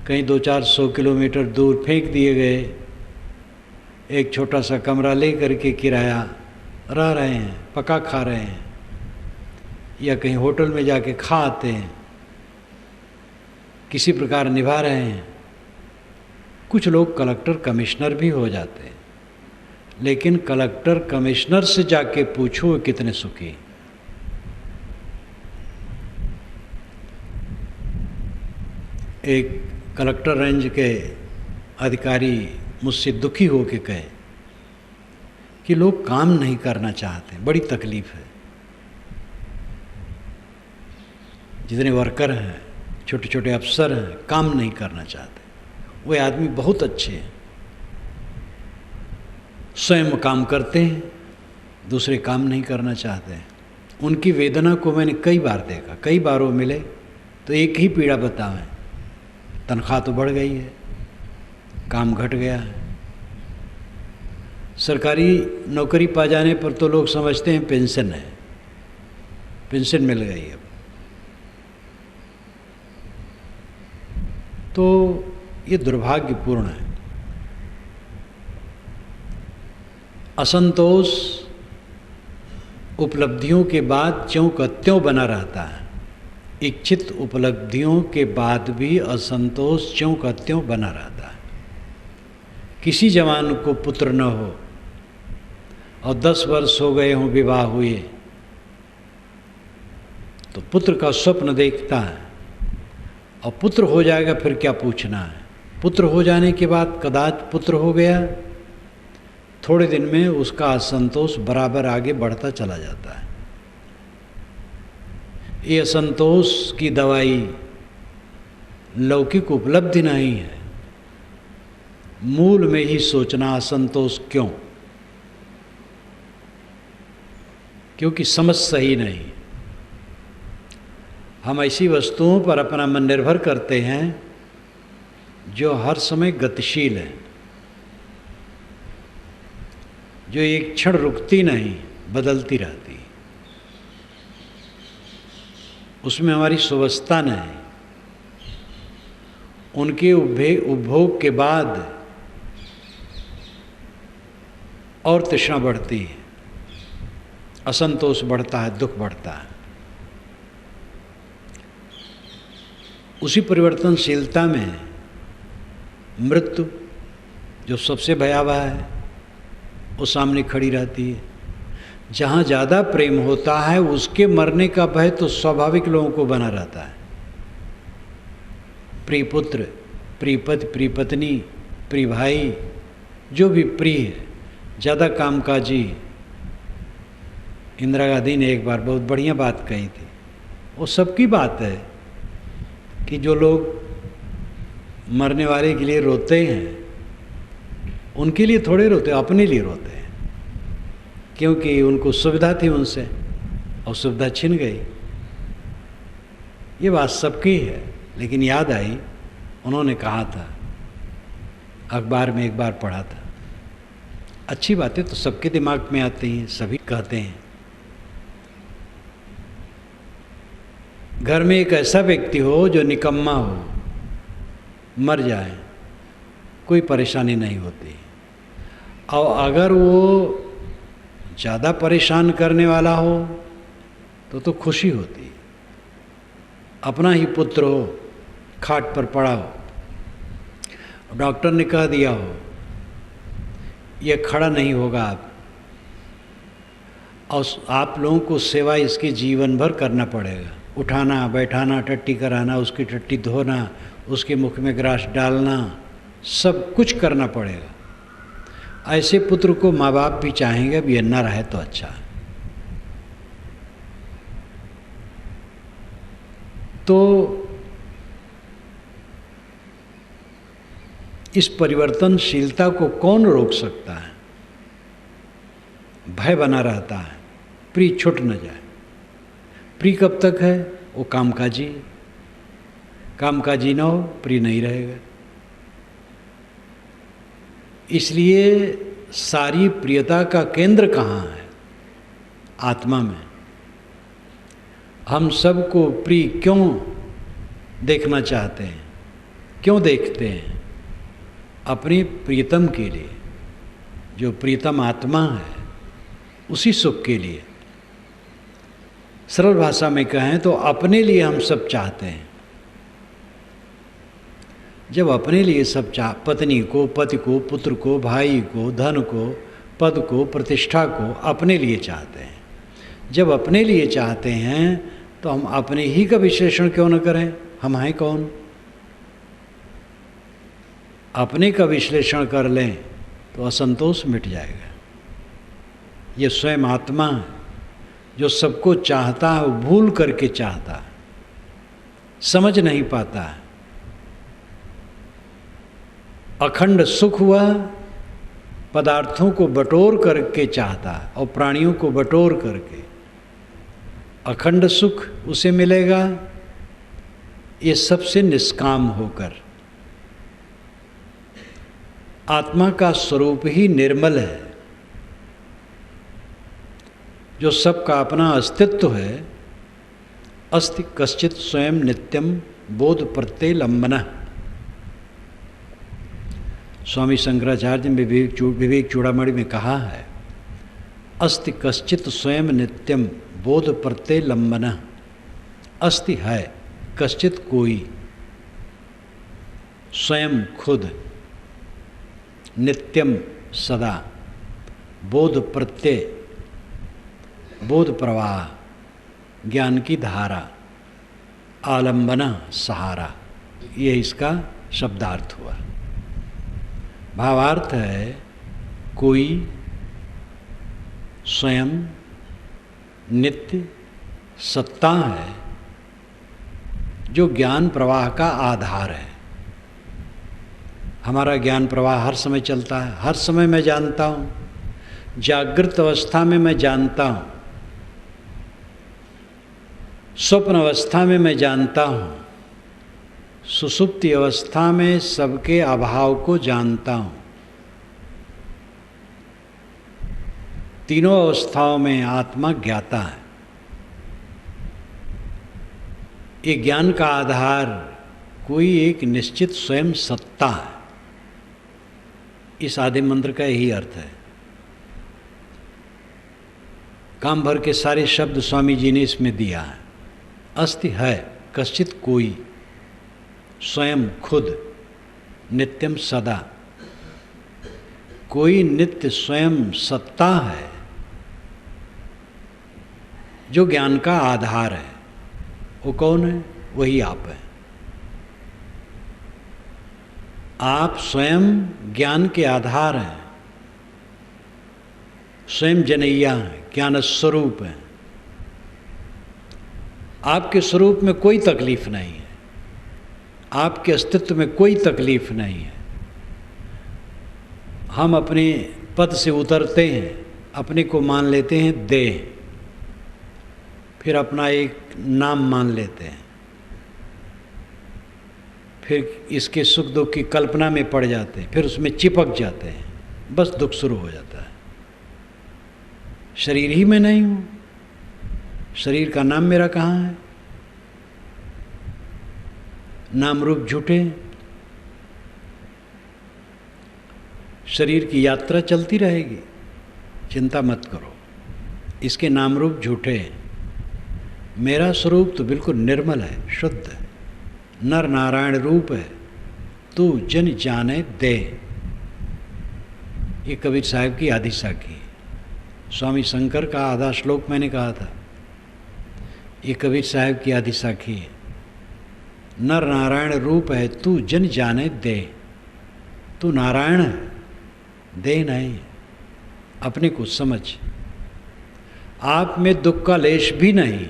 कहीं 200-400 किलोमीटर दूर फेंक दिए गए, एक छोटा सा कमरा ले करके किराया रह रहे हैं, पका खा रहे हैं, या कहीं होटल में जाके खा आते हैं, किसी प्रकार निभा रहे हैं। कुछ लोग कलेक्टर कमिश्नर भी हो जाते हैं, लेकिन कलेक्टर कमिश्नर से जाके पूछो वो कितने सुखी। एक कलेक्टर रेंज के अधिकारी मुझसे दुखी होकर कहे कि लोग काम नहीं करना चाहते, बड़ी तकलीफ है। जितने वर्कर हैं, छोटे छोटे अफसर हैं, काम नहीं करना चाहते। वे आदमी बहुत अच्छे हैं, स्वयं काम करते हैं, दूसरे काम नहीं करना चाहते हैं। उनकी वेदना को मैंने कई बार देखा, कई बार वो मिले तो एक ही पीड़ा बतावें, तनख्वाह तो बढ़ गई है, काम घट गया है। सरकारी नौकरी पा जाने पर तो लोग समझते हैं पेंशन है, पेंशन मिल गई अब। तो ये दुर्भाग्यपूर्ण है। असंतोष उपलब्धियों के बाद ज्यों का त्यों बना रहता है। इच्छित उपलब्धियों के बाद भी असंतोष ज्यों का त्यों बना रहता है। किसी जवान को पुत्र न हो और 10 वर्ष हो गए हों विवाह हुए, तो पुत्र का स्वप्न देखता है, और पुत्र हो जाएगा फिर क्या पूछना है। पुत्र हो जाने के बाद कदाच पुत्र हो गया, थोड़े दिन में उसका असंतोष बराबर आगे बढ़ता चला जाता है। ये असंतोष की दवाई लौकिक उपलब्धि नहीं है, मूल में ही सोचना असंतोष क्यों, क्योंकि समझ सही नहीं। हम ऐसी वस्तुओं पर अपना मन निर्भर करते हैं जो हर समय गतिशील है, जो एक क्षण रुकती नहीं, बदलती रहती। उसमें हमारी सुवस्था नहीं। उनके उपभोग के बाद और तृष्णा बढ़ती है, असंतोष बढ़ता है, दुख बढ़ता है। उसी परिवर्तनशीलता में मृत्यु जो सबसे भयावह है, वो सामने खड़ी रहती है। जहाँ ज़्यादा प्रेम होता है उसके मरने का भय तो स्वाभाविक लोगों को बना रहता है। प्रिय पुत्र, प्रिय पति, प्रिय पत्नी, प्रिय भाई, जो भी प्रिय है, ज़्यादा कामकाजी। इंदिरा गांधी ने एक बार बहुत बढ़िया बात कही थी, वो सबकी बात है कि जो लोग मरने वाले के लिए रोते हैं, उनके लिए थोड़े रोते, अपने लिए रोते हैं, क्योंकि उनको सुविधा थी उनसे और सुविधा छिन गई। ये बात सबकी है, लेकिन याद आई, उन्होंने कहा था, अखबार में एक बार पढ़ा था। अच्छी बातें तो सबके दिमाग में आती हैं, सभी कहते हैं। घर में एक ऐसा व्यक्ति हो जो निकम्मा हो, मर जाए, कोई परेशानी नहीं होती। और अगर वो ज़्यादा परेशान करने वाला हो तो खुशी होती है। अपना ही पुत्र हो, खाट पर पड़ा हो, डॉक्टर ने कह दिया हो ये खड़ा नहीं होगा आप, और आप लोगों को सेवा इसके जीवन भर करना पड़ेगा। उठाना, बैठाना, टट्टी कराना, उसकी टट्टी धोना, उसके मुख में ग्रास डालना, सब कुछ करना पड़ेगा। ऐसे पुत्र को माँ बाप भी चाहेंगे अब ये न रहे तो अच्छा है। तो इस परिवर्तनशीलता को कौन रोक सकता है? भय बना रहता है, प्रिय छूट न जाए। प्रिय कब तक है? वो कामकाजी, कामकाजी ना हो, प्रिय नहीं रहेगा। इसलिए सारी प्रियता का केंद्र कहाँ है? आत्मा में। हम सबको प्रिय क्यों देखना चाहते हैं? क्यों देखते हैं? अपने प्रियतम के लिए, जो प्रियतम आत्मा है, उसी सुख के लिए। सरल भाषा में कहें तो अपने लिए हम सब चाहते हैं। जब अपने लिए सब पत्नी को, पति को, पुत्र को, भाई को, धन को, पद को, प्रतिष्ठा को अपने लिए चाहते हैं। जब अपने लिए चाहते हैं तो हम अपने ही का विश्लेषण क्यों न करें? हम हैं कौन? अपने का विश्लेषण कर लें तो असंतोष मिट जाएगा। ये स्वयं आत्मा है जो सबको चाहता है, वो भूल करके चाहता है। समझ नहीं पाता है। अखंड सुख हुआ पदार्थों को बटोर करके चाहता है और प्राणियों को बटोर करके। अखंड सुख उसे मिलेगा ये सबसे निष्काम होकर। आत्मा का स्वरूप ही निर्मल है, जो सबका अपना अस्तित्व है। अस्ति कश्चित स्वयं नित्यम बोध प्रत्यय लंबन। स्वामी शंकराचार्य ने विवेक चूड़ामणि में कहा है, अस्ति कश्चित स्वयं नित्यम बोध प्रत्यय लंबन। अस्ति है कश्चित कोई, स्वयं खुद, नित्यम सदा, बोध प्रत्यय बोध प्रवाह, ज्ञान की धारा, आलंबना सहारा। ये इसका शब्दार्थ हुआ। भावार्थ है कोई, स्वयं, नित्य, सत्ता है जो ज्ञान प्रवाह का आधार है। हमारा ज्ञान प्रवाह हर समय चलता है, हर समय मैं जानता हूँ। जागृत अवस्था में मैं जानता हूँ, स्वप्न अवस्था में मैं जानता हूँ, सुषुप्ति अवस्था में सबके अभाव को जानता हूँ। तीनों अवस्थाओं में आत्मा ज्ञाता है। ये ज्ञान का आधार कोई एक निश्चित स्वयं सत्ता है। इस आदि मंत्र का यही अर्थ है। काम भर के सारे शब्द स्वामी जी ने इसमें दिया है। अस्ति है कश्चित कोई, स्वयं खुद, नित्यम सदा। कोई नित्य स्वयं सत्ता है जो ज्ञान का आधार है। वो कौन है? वही आप है। आप स्वयं ज्ञान के आधार हैं, स्वयं जनैया हैं, ज्ञान स्वरूप हैं। आपके स्वरूप में कोई तकलीफ नहीं है, आपके अस्तित्व में कोई तकलीफ नहीं है। हम अपने पद से उतरते हैं, अपने को मान लेते हैं देह, फिर अपना एक नाम मान लेते हैं, फिर इसके सुख दुख की कल्पना में पड़ जाते हैं, फिर उसमें चिपक जाते हैं, बस दुख शुरू हो जाता है। शरीर ही में नहीं हूँ, शरीर का नाम मेरा कहाँ है? नाम रूप झूठे। शरीर की यात्रा चलती रहेगी, चिंता मत करो। इसके नाम रूप झूठे, मेरा स्वरूप तो बिल्कुल निर्मल है, शुद्ध है, नर नारायण रूप है। तू जन जाने दे। ये कबीर साहब की आदि साखी। स्वामी शंकर का आधा श्लोक मैंने कहा था, ये कबीर साहब की आदि साखी है। नर नारायण रूप है, तू जन जाने दे। तू नारायण है, दे नहीं। अपने को समझ। आप में दुख का लेश भी नहीं।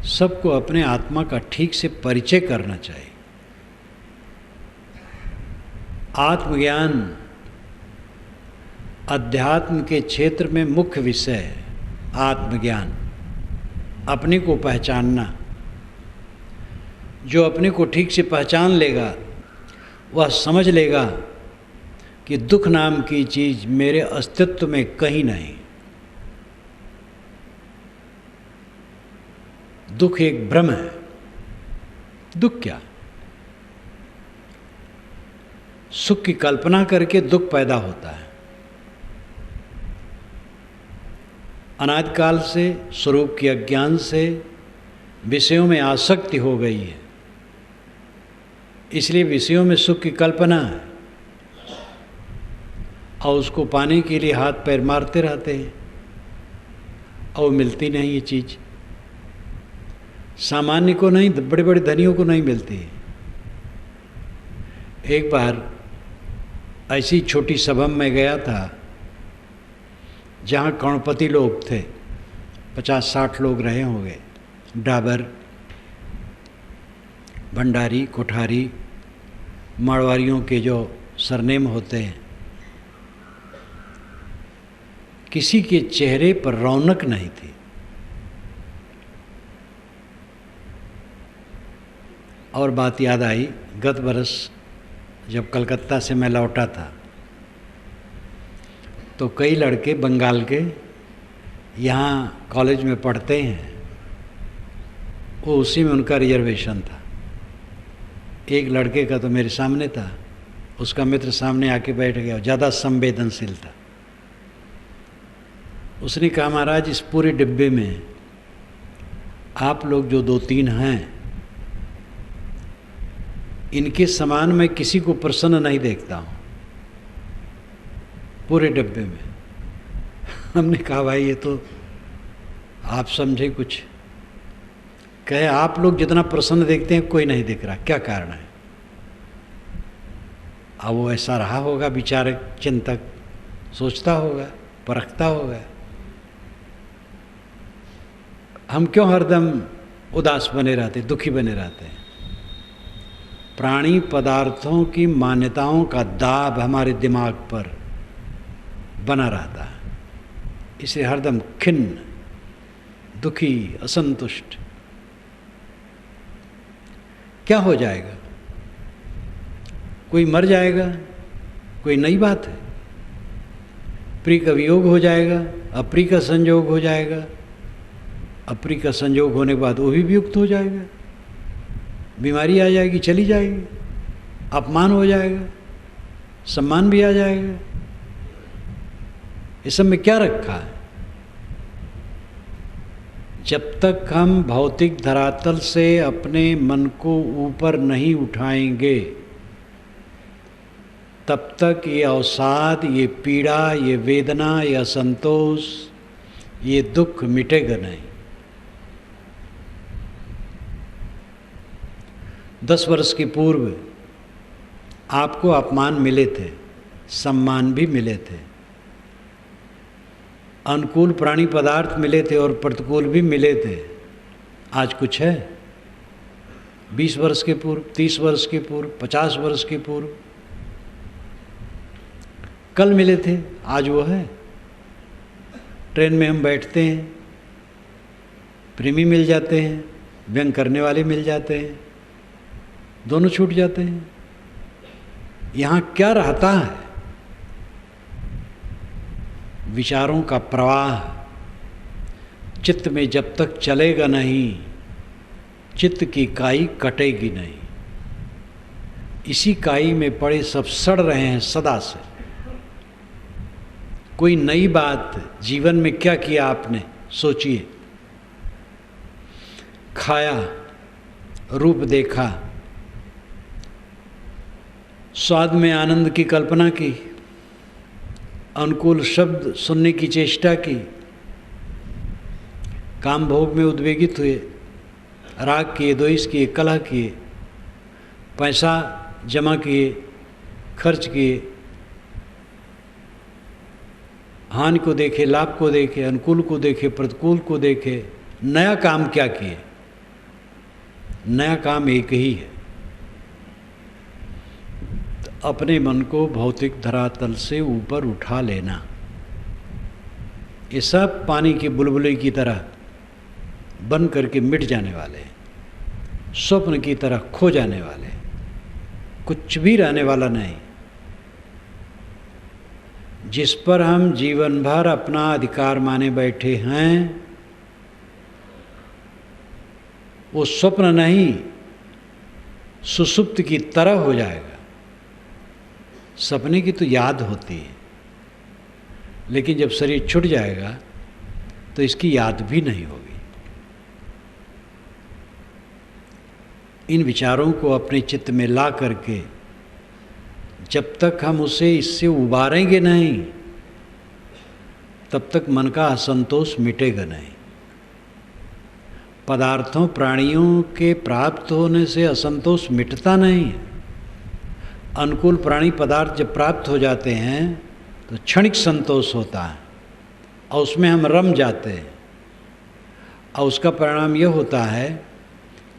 सबको अपने आत्मा का ठीक से परिचय करना चाहिए। आत्मज्ञान अध्यात्म के क्षेत्र में मुख्य विषय है। आत्मज्ञान, अपने को पहचानना। जो अपने को ठीक से पहचान लेगा वह समझ लेगा कि दुख नाम की चीज़ मेरे अस्तित्व में कहीं नहीं। दुख एक भ्रम है। दुख क्या? सुख की कल्पना करके दुख पैदा होता है। अनादिकाल से स्वरूप के अज्ञान से विषयों में आसक्ति हो गई है, इसलिए विषयों में सुख की कल्पना है और उसको पाने के लिए हाथ पैर मारते रहते हैं और मिलती नहीं ये चीज़। सामान्य को नहीं, बड़े बड़े धनियों को नहीं मिलती। एक बार ऐसी छोटी सभा में गया था जहाँ करोड़पति लोग थे, 50-60 लोग रहे होंगे। डाबर, भंडारी, कोठारी, मारवाड़ियों के जो सरनेम होते हैं, किसी के चेहरे पर रौनक नहीं थी। और बात याद आई, गत बरस जब कलकत्ता से मैं लौटा था तो कई लड़के बंगाल के यहाँ कॉलेज में पढ़ते हैं, वो उसी में उनका रिजर्वेशन था। एक लड़के का तो मेरे सामने था, उसका मित्र सामने आके बैठ गया, ज़्यादा संवेदनशील था। उसने कहा, महाराज इस पूरे डिब्बे में आप लोग जो 2-3 हैं, इनके समान मैं किसी को प्रसन्न नहीं देखता हूँ पूरे डिब्बे में। हमने कहा, भाई ये तो आप समझे कुछ। कहे, आप लोग जितना प्रसन्न देखते हैं कोई नहीं दिख रहा, क्या कारण है? अब वो ऐसा रहा होगा, विचारक, चिंतक, सोचता होगा, परखता होगा। हम क्यों हरदम उदास बने रहते, दुखी बने रहते हैं? प्राणी पदार्थों की मान्यताओं का दाब हमारे दिमाग पर बना रहता है, इसे हरदम खिन्न, दुखी, असंतुष्ट। क्या हो जाएगा? कोई मर जाएगा, कोई नई बात है। प्रिय का वियोग हो जाएगा, अप्रिय का संयोग हो जाएगा, अप्रिय का संयोग होने के बाद वो भी वियुक्त हो जाएगा। बीमारी आ जाएगी, चली जाएगी, अपमान हो जाएगा, सम्मान भी आ जाएगा। इस सब में क्या रखा है? जब तक हम भौतिक धरातल से अपने मन को ऊपर नहीं उठाएंगे, तब तक ये अवसाद, ये पीड़ा, ये वेदना, ये असंतोष, ये दुख मिटेगा नहीं। 10 वर्ष के पूर्व आपको अपमान मिले थे, सम्मान भी मिले थे, अनुकूल प्राणी पदार्थ मिले थे और प्रतिकूल भी मिले थे। आज कुछ है? 20 वर्ष के पूर्व, 30 वर्ष के पूर्व, 50 वर्ष के पूर्व कल मिले थे, आज वो है। ट्रेन में हम बैठते हैं, प्रेमी मिल जाते हैं, व्यंग करने वाले मिल जाते हैं, दोनों छूट जाते हैं। यहाँ क्या रहता है? विचारों का प्रवाह चित्त में जब तक चलेगा नहीं, चित्त की काई कटेगी नहीं। इसी काई में पड़े सब सड़ रहे हैं सदा से। कोई नई बात जीवन में क्या किया आपने? सोचिए। खाया, रूप देखा, स्वाद में आनंद की कल्पना की, अनुकूल शब्द सुनने की चेष्टा की, काम भोग में उद्वेगित हुए, राग किए, द्वेष किए, कलह किए, पैसा जमा किए, खर्च किए, हानि को देखे, लाभ को देखे, अनुकूल को देखे, प्रतिकूल को देखे। नया काम क्या किए? नया काम एक ही है, अपने मन को भौतिक धरातल से ऊपर उठा लेना। ये सब पानी के बुलबुले की तरह बन करके मिट जाने वाले, स्वप्न की तरह खो जाने वाले, कुछ भी रहने वाला नहीं। जिस पर हम जीवन भर अपना अधिकार माने बैठे हैं, वो स्वप्न नहीं, सुसुप्त की तरह हो जाएगा। सपने की तो याद होती है, लेकिन जब शरीर छूट जाएगा तो इसकी याद भी नहीं होगी। इन विचारों को अपने चित्त में ला करके जब तक हम उसे इससे उबारेंगे नहीं, तब तक मन का असंतोष मिटेगा नहीं। पदार्थों, प्राणियों के प्राप्त होने से असंतोष मिटता नहीं है। अनुकूल प्राणी पदार्थ जब प्राप्त हो जाते हैं तो क्षणिक संतोष होता है और उसमें हम रम जाते हैं। और उसका परिणाम यह होता है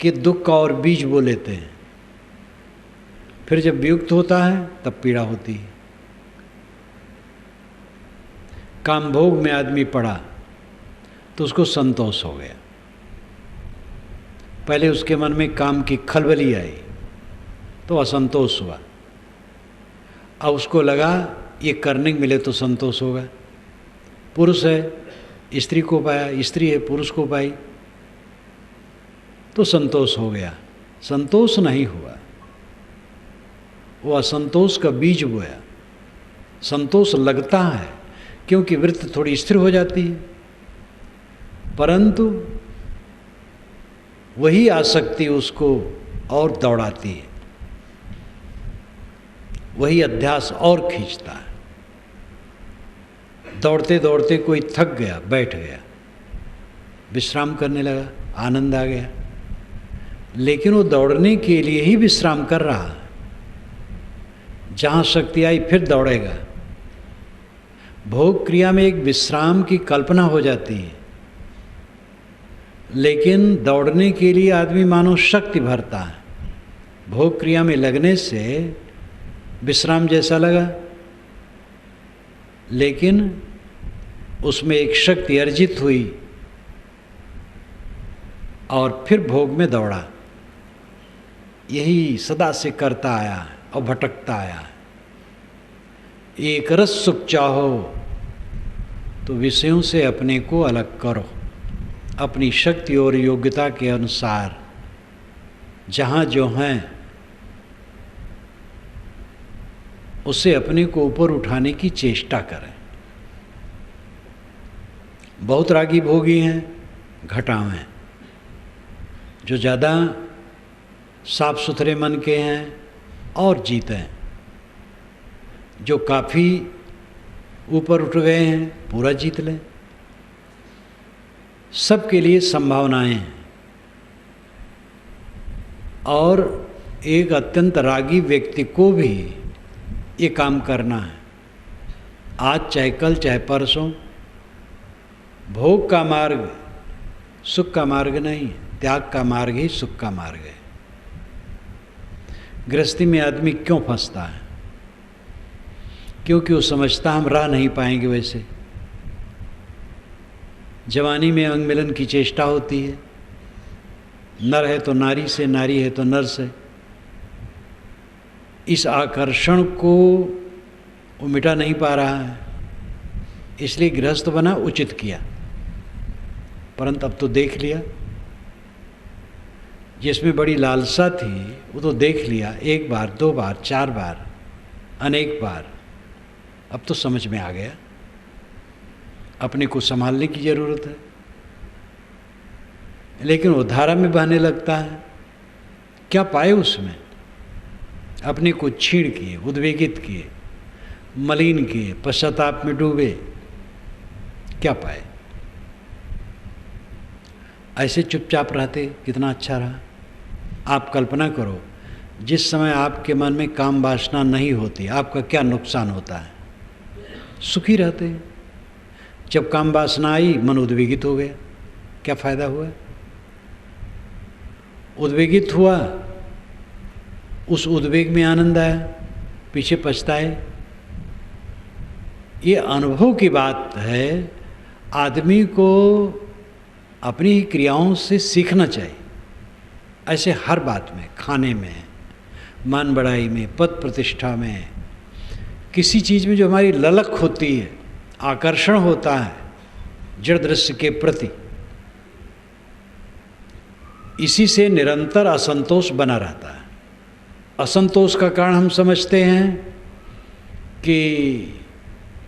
कि दुख का और बीज बो लेते हैं। फिर जब वियुक्त होता है तब पीड़ा होती है। काम भोग में आदमी पड़ा तो उसको संतोष हो गया। पहले उसके मन में काम की खलबली आई तो असंतोष हुआ। अब उसको लगा ये करने को मिले तो संतोष होगा। पुरुष है स्त्री को पाया, स्त्री है पुरुष को पाई तो संतोष हो गया। संतोष नहीं हुआ, वो असंतोष का बीज बोया। संतोष लगता है क्योंकि वृत्ति थोड़ी स्थिर हो जाती है, परंतु वही आसक्ति उसको और दौड़ाती है, वही अध्यास और खींचता है। दौड़ते दौड़ते कोई थक गया, बैठ गया, विश्राम करने लगा, आनंद आ गया, लेकिन वो दौड़ने के लिए ही विश्राम कर रहा है। जहाँ शक्ति आई फिर दौड़ेगा। भोग क्रिया में एक विश्राम की कल्पना हो जाती है, लेकिन दौड़ने के लिए आदमी मानो शक्ति भरता है। भोग क्रिया में लगने से विश्राम जैसा लगा, लेकिन उसमें एक शक्ति अर्जित हुई और फिर भोग में दौड़ा। यही सदा से करता आया और भटकता आया। एक रस सुख चाहो तो विषयों से अपने को अलग करो, अपनी शक्ति और योग्यता के अनुसार जहाँ जो हैं उससे अपने को ऊपर उठाने की चेष्टा करें। बहुत रागी भोगी हैं, घटाव हैं। जो ज़्यादा साफ सुथरे मन के हैं और जीते हैं। जो काफ़ी ऊपर उठ गए हैं पूरा जीत लें। सबके लिए संभावनाएं हैं। और एक अत्यंत रागी व्यक्ति को भी ये काम करना है, आज चाहे कल चाहे परसों। भोग का मार्ग सुख का मार्ग नहीं, त्याग का मार्ग ही सुख का मार्ग है। गृहस्थी में आदमी क्यों फंसता है? क्योंकि वो समझता हम रह नहीं पाएंगे वैसे। जवानी में अंग मिलन की चेष्टा होती है, नर है तो नारी से, नारी है तो नर से। इस आकर्षण को वो मिटा नहीं पा रहा है, इसलिए गृहस्थ बना, उचित किया। परंतु अब तो देख लिया, जिसमें बड़ी लालसा थी वो तो देख लिया, एक बार, दो बार, चार बार, अनेक बार। अब तो समझ में आ गया, अपने को संभालने की जरूरत है। लेकिन वो धारा में बहने लगता है। क्या पाए उसमें? अपने को छीण किए, उद्वेगित किए, मलिन किए, पश्चाताप में डूबे। क्या पाए? ऐसे चुपचाप रहते कितना अच्छा रहा। आप कल्पना करो, जिस समय आपके मन में काम वासना नहीं होती, आपका क्या नुकसान होता है? सुखी रहते हैं। जब काम वासना आई, मन उद्वेगित हो गया, क्या फायदा हुआ? उद्वेगित हुआ, उस उद्वेग में आनंद आया, पीछे पछताए। ये अनुभव की बात है। आदमी को अपनी ही क्रियाओं से सीखना चाहिए। ऐसे हर बात में, खाने में, मान बढ़ाई में, पद प्रतिष्ठा में, किसी चीज़ में जो हमारी ललक होती है, आकर्षण होता है जड़ दृश्य के प्रति, इसी से निरंतर असंतोष बना रहता है। असंतोष का कारण हम समझते हैं कि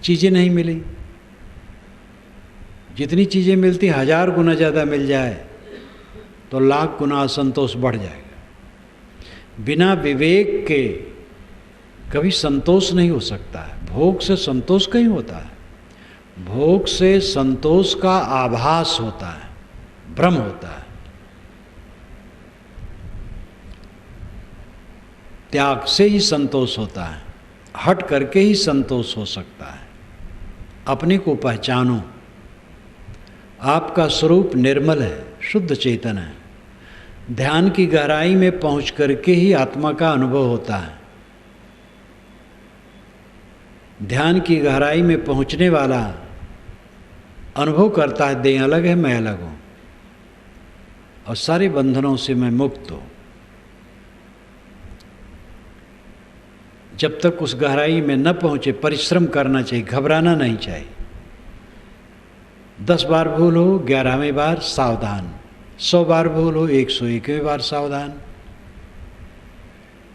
चीज़ें नहीं मिली। जितनी चीज़ें मिलती 1000 गुना ज़्यादा मिल जाए तो लाख गुना असंतोष बढ़ जाएगा। बिना विवेक के कभी संतोष नहीं हो सकता है। भोग से संतोष कहीं होता है। भोग से संतोष का आभास होता है, भ्रम होता है। त्याग से ही संतोष होता है, हट करके ही संतोष हो सकता है। अपने को पहचानो आपका स्वरूप निर्मल है, शुद्ध चेतन है। ध्यान की गहराई में पहुंच करके ही आत्मा का अनुभव होता है। ध्यान की गहराई में पहुंचने वाला अनुभव करता है, देह अलग है, मैं अलग हूँ और सारे बंधनों से मैं मुक्त हूँ। जब तक उस गहराई में न पहुँचे परिश्रम करना चाहिए, घबराना नहीं चाहिए। 10 बार भूल हो 11वें बार सावधान, 100 बार भूल हो 101वें बार सावधान।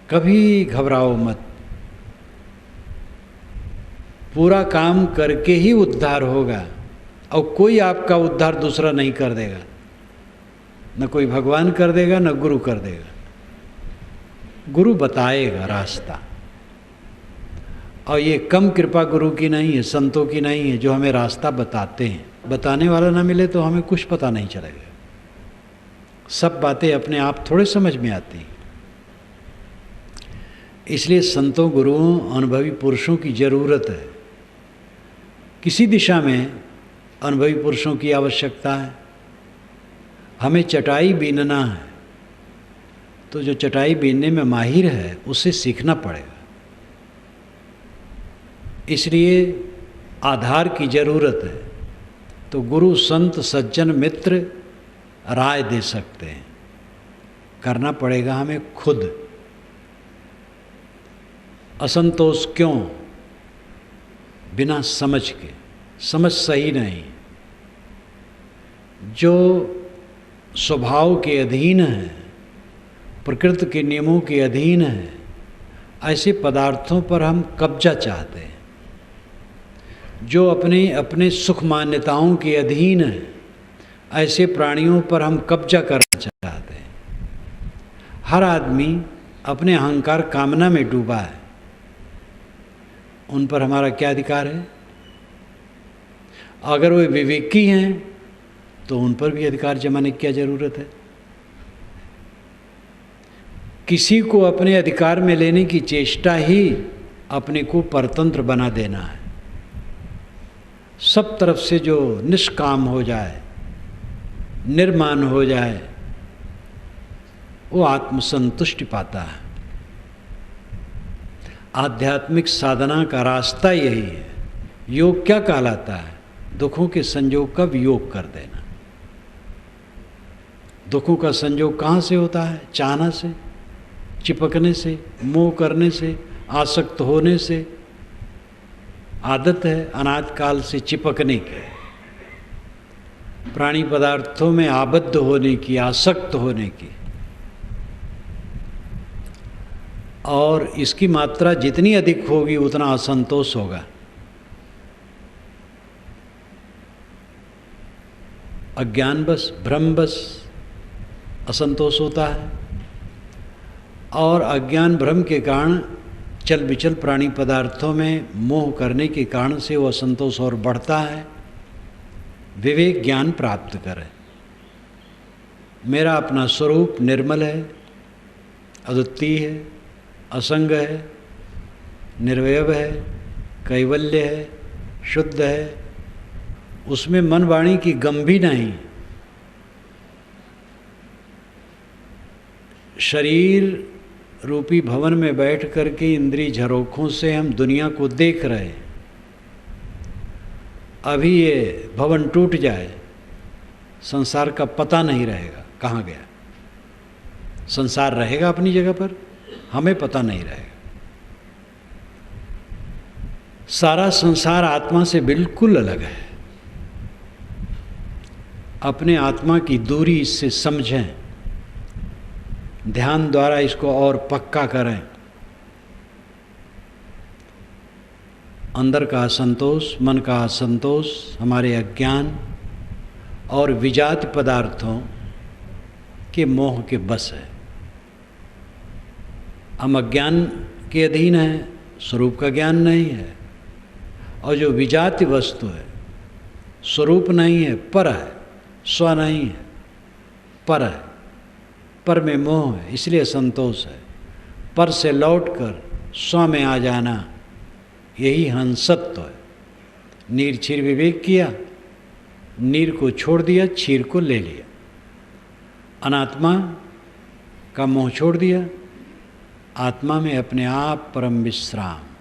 कभी घबराओ मत, पूरा काम करके ही उद्धार होगा और कोई आपका उद्धार दूसरा नहीं कर देगा। न कोई भगवान कर देगा, न गुरु कर देगा। गुरु बताएगा रास्ता, और ये कम कृपा गुरु की नहीं है, संतों की नहीं है जो हमें रास्ता बताते हैं। बताने वाला ना मिले तो हमें कुछ पता नहीं चलेगा। सब बातें अपने आप थोड़े समझ में आती हैं। इसलिए संतों, गुरुओं, अनुभवी पुरुषों की ज़रूरत है। किसी दिशा में अनुभवी पुरुषों की आवश्यकता है। हमें चटाई बीनना है तो जो चटाई बीनने में माहिर है उससे सीखना पड़ेगा। इसलिए आधार की ज़रूरत है। तो गुरु, संत, सज्जन, मित्र राय दे सकते हैं। करना पड़ेगा हमें खुद। असंतोष क्यों? बिना समझ के। समझ सही नहीं। जो स्वभाव के अधीन है, प्रकृति के नियमों के अधीन है, ऐसे पदार्थों पर हम कब्जा चाहते हैं। जो अपने अपने सुख मान्यताओं के अधीन है, ऐसे प्राणियों पर हम कब्जा करना चाहते हैं। हर आदमी अपने अहंकार कामना में डूबा है। उन पर हमारा क्या अधिकार है? अगर वे विवेकी हैं तो उन पर भी अधिकार जमाने की क्या ज़रूरत है? किसी को अपने अधिकार में लेने की चेष्टा ही अपने को परतंत्र बना देना है। सब तरफ से जो निष्काम हो जाए, निर्माण हो जाए, वो आत्मसंतुष्टि पाता है। आध्यात्मिक साधना का रास्ता यही है। योग क्या कहलाता है? दुखों के संयोग का वियोग कर देना। दुखों का संयोग कहाँ से होता है? चाहना से, चिपकने से, मोह करने से, आसक्त होने से। आदत है अनाद काल से चिपकने की, प्राणी पदार्थों में आबद्ध होने की, आसक्त होने की। और इसकी मात्रा जितनी अधिक होगी उतना असंतोष होगा। अज्ञानवश, भ्रमवश असंतोष होता है, और अज्ञान भ्रम के कारण चल विचल प्राणी पदार्थों में मोह करने के कारण से वो असंतोष और बढ़ता है। विवेक ज्ञान प्राप्त करें। मेरा अपना स्वरूप निर्मल है, अद्वितीय है, असंग है, निर्वयव है, कैवल्य है, शुद्ध है। उसमें मन वाणी की गम भी नहीं। शरीर रूपी भवन में बैठ करके इंद्रिय झरोखों से हम दुनिया को देख रहे हैं। अभी ये भवन टूट जाए, संसार का पता नहीं रहेगा कहाँ गया। संसार रहेगा अपनी जगह पर, हमें पता नहीं रहेगा। सारा संसार आत्मा से बिल्कुल अलग है। अपने आत्मा की दूरी इससे समझें, ध्यान द्वारा इसको और पक्का करें। अंदर का असंतोष, मन का असंतोष हमारे अज्ञान और विजात पदार्थों के मोह के बस है। हम अज्ञान के अधीन हैं, स्वरूप का ज्ञान नहीं है। और जो विजात वस्तु है, स्वरूप नहीं है, पर है, स्व नहीं है, पर है। पर में मोह है, इसलिए संतोष है। पर से लौटकर स्व में आ जाना, यही हंसत्व है। नीरछीर विवेक किया, नीर को छोड़ दिया, क्षीर को ले लिया। अनात्मा का मोह छोड़ दिया, आत्मा में अपने आप परम विश्राम।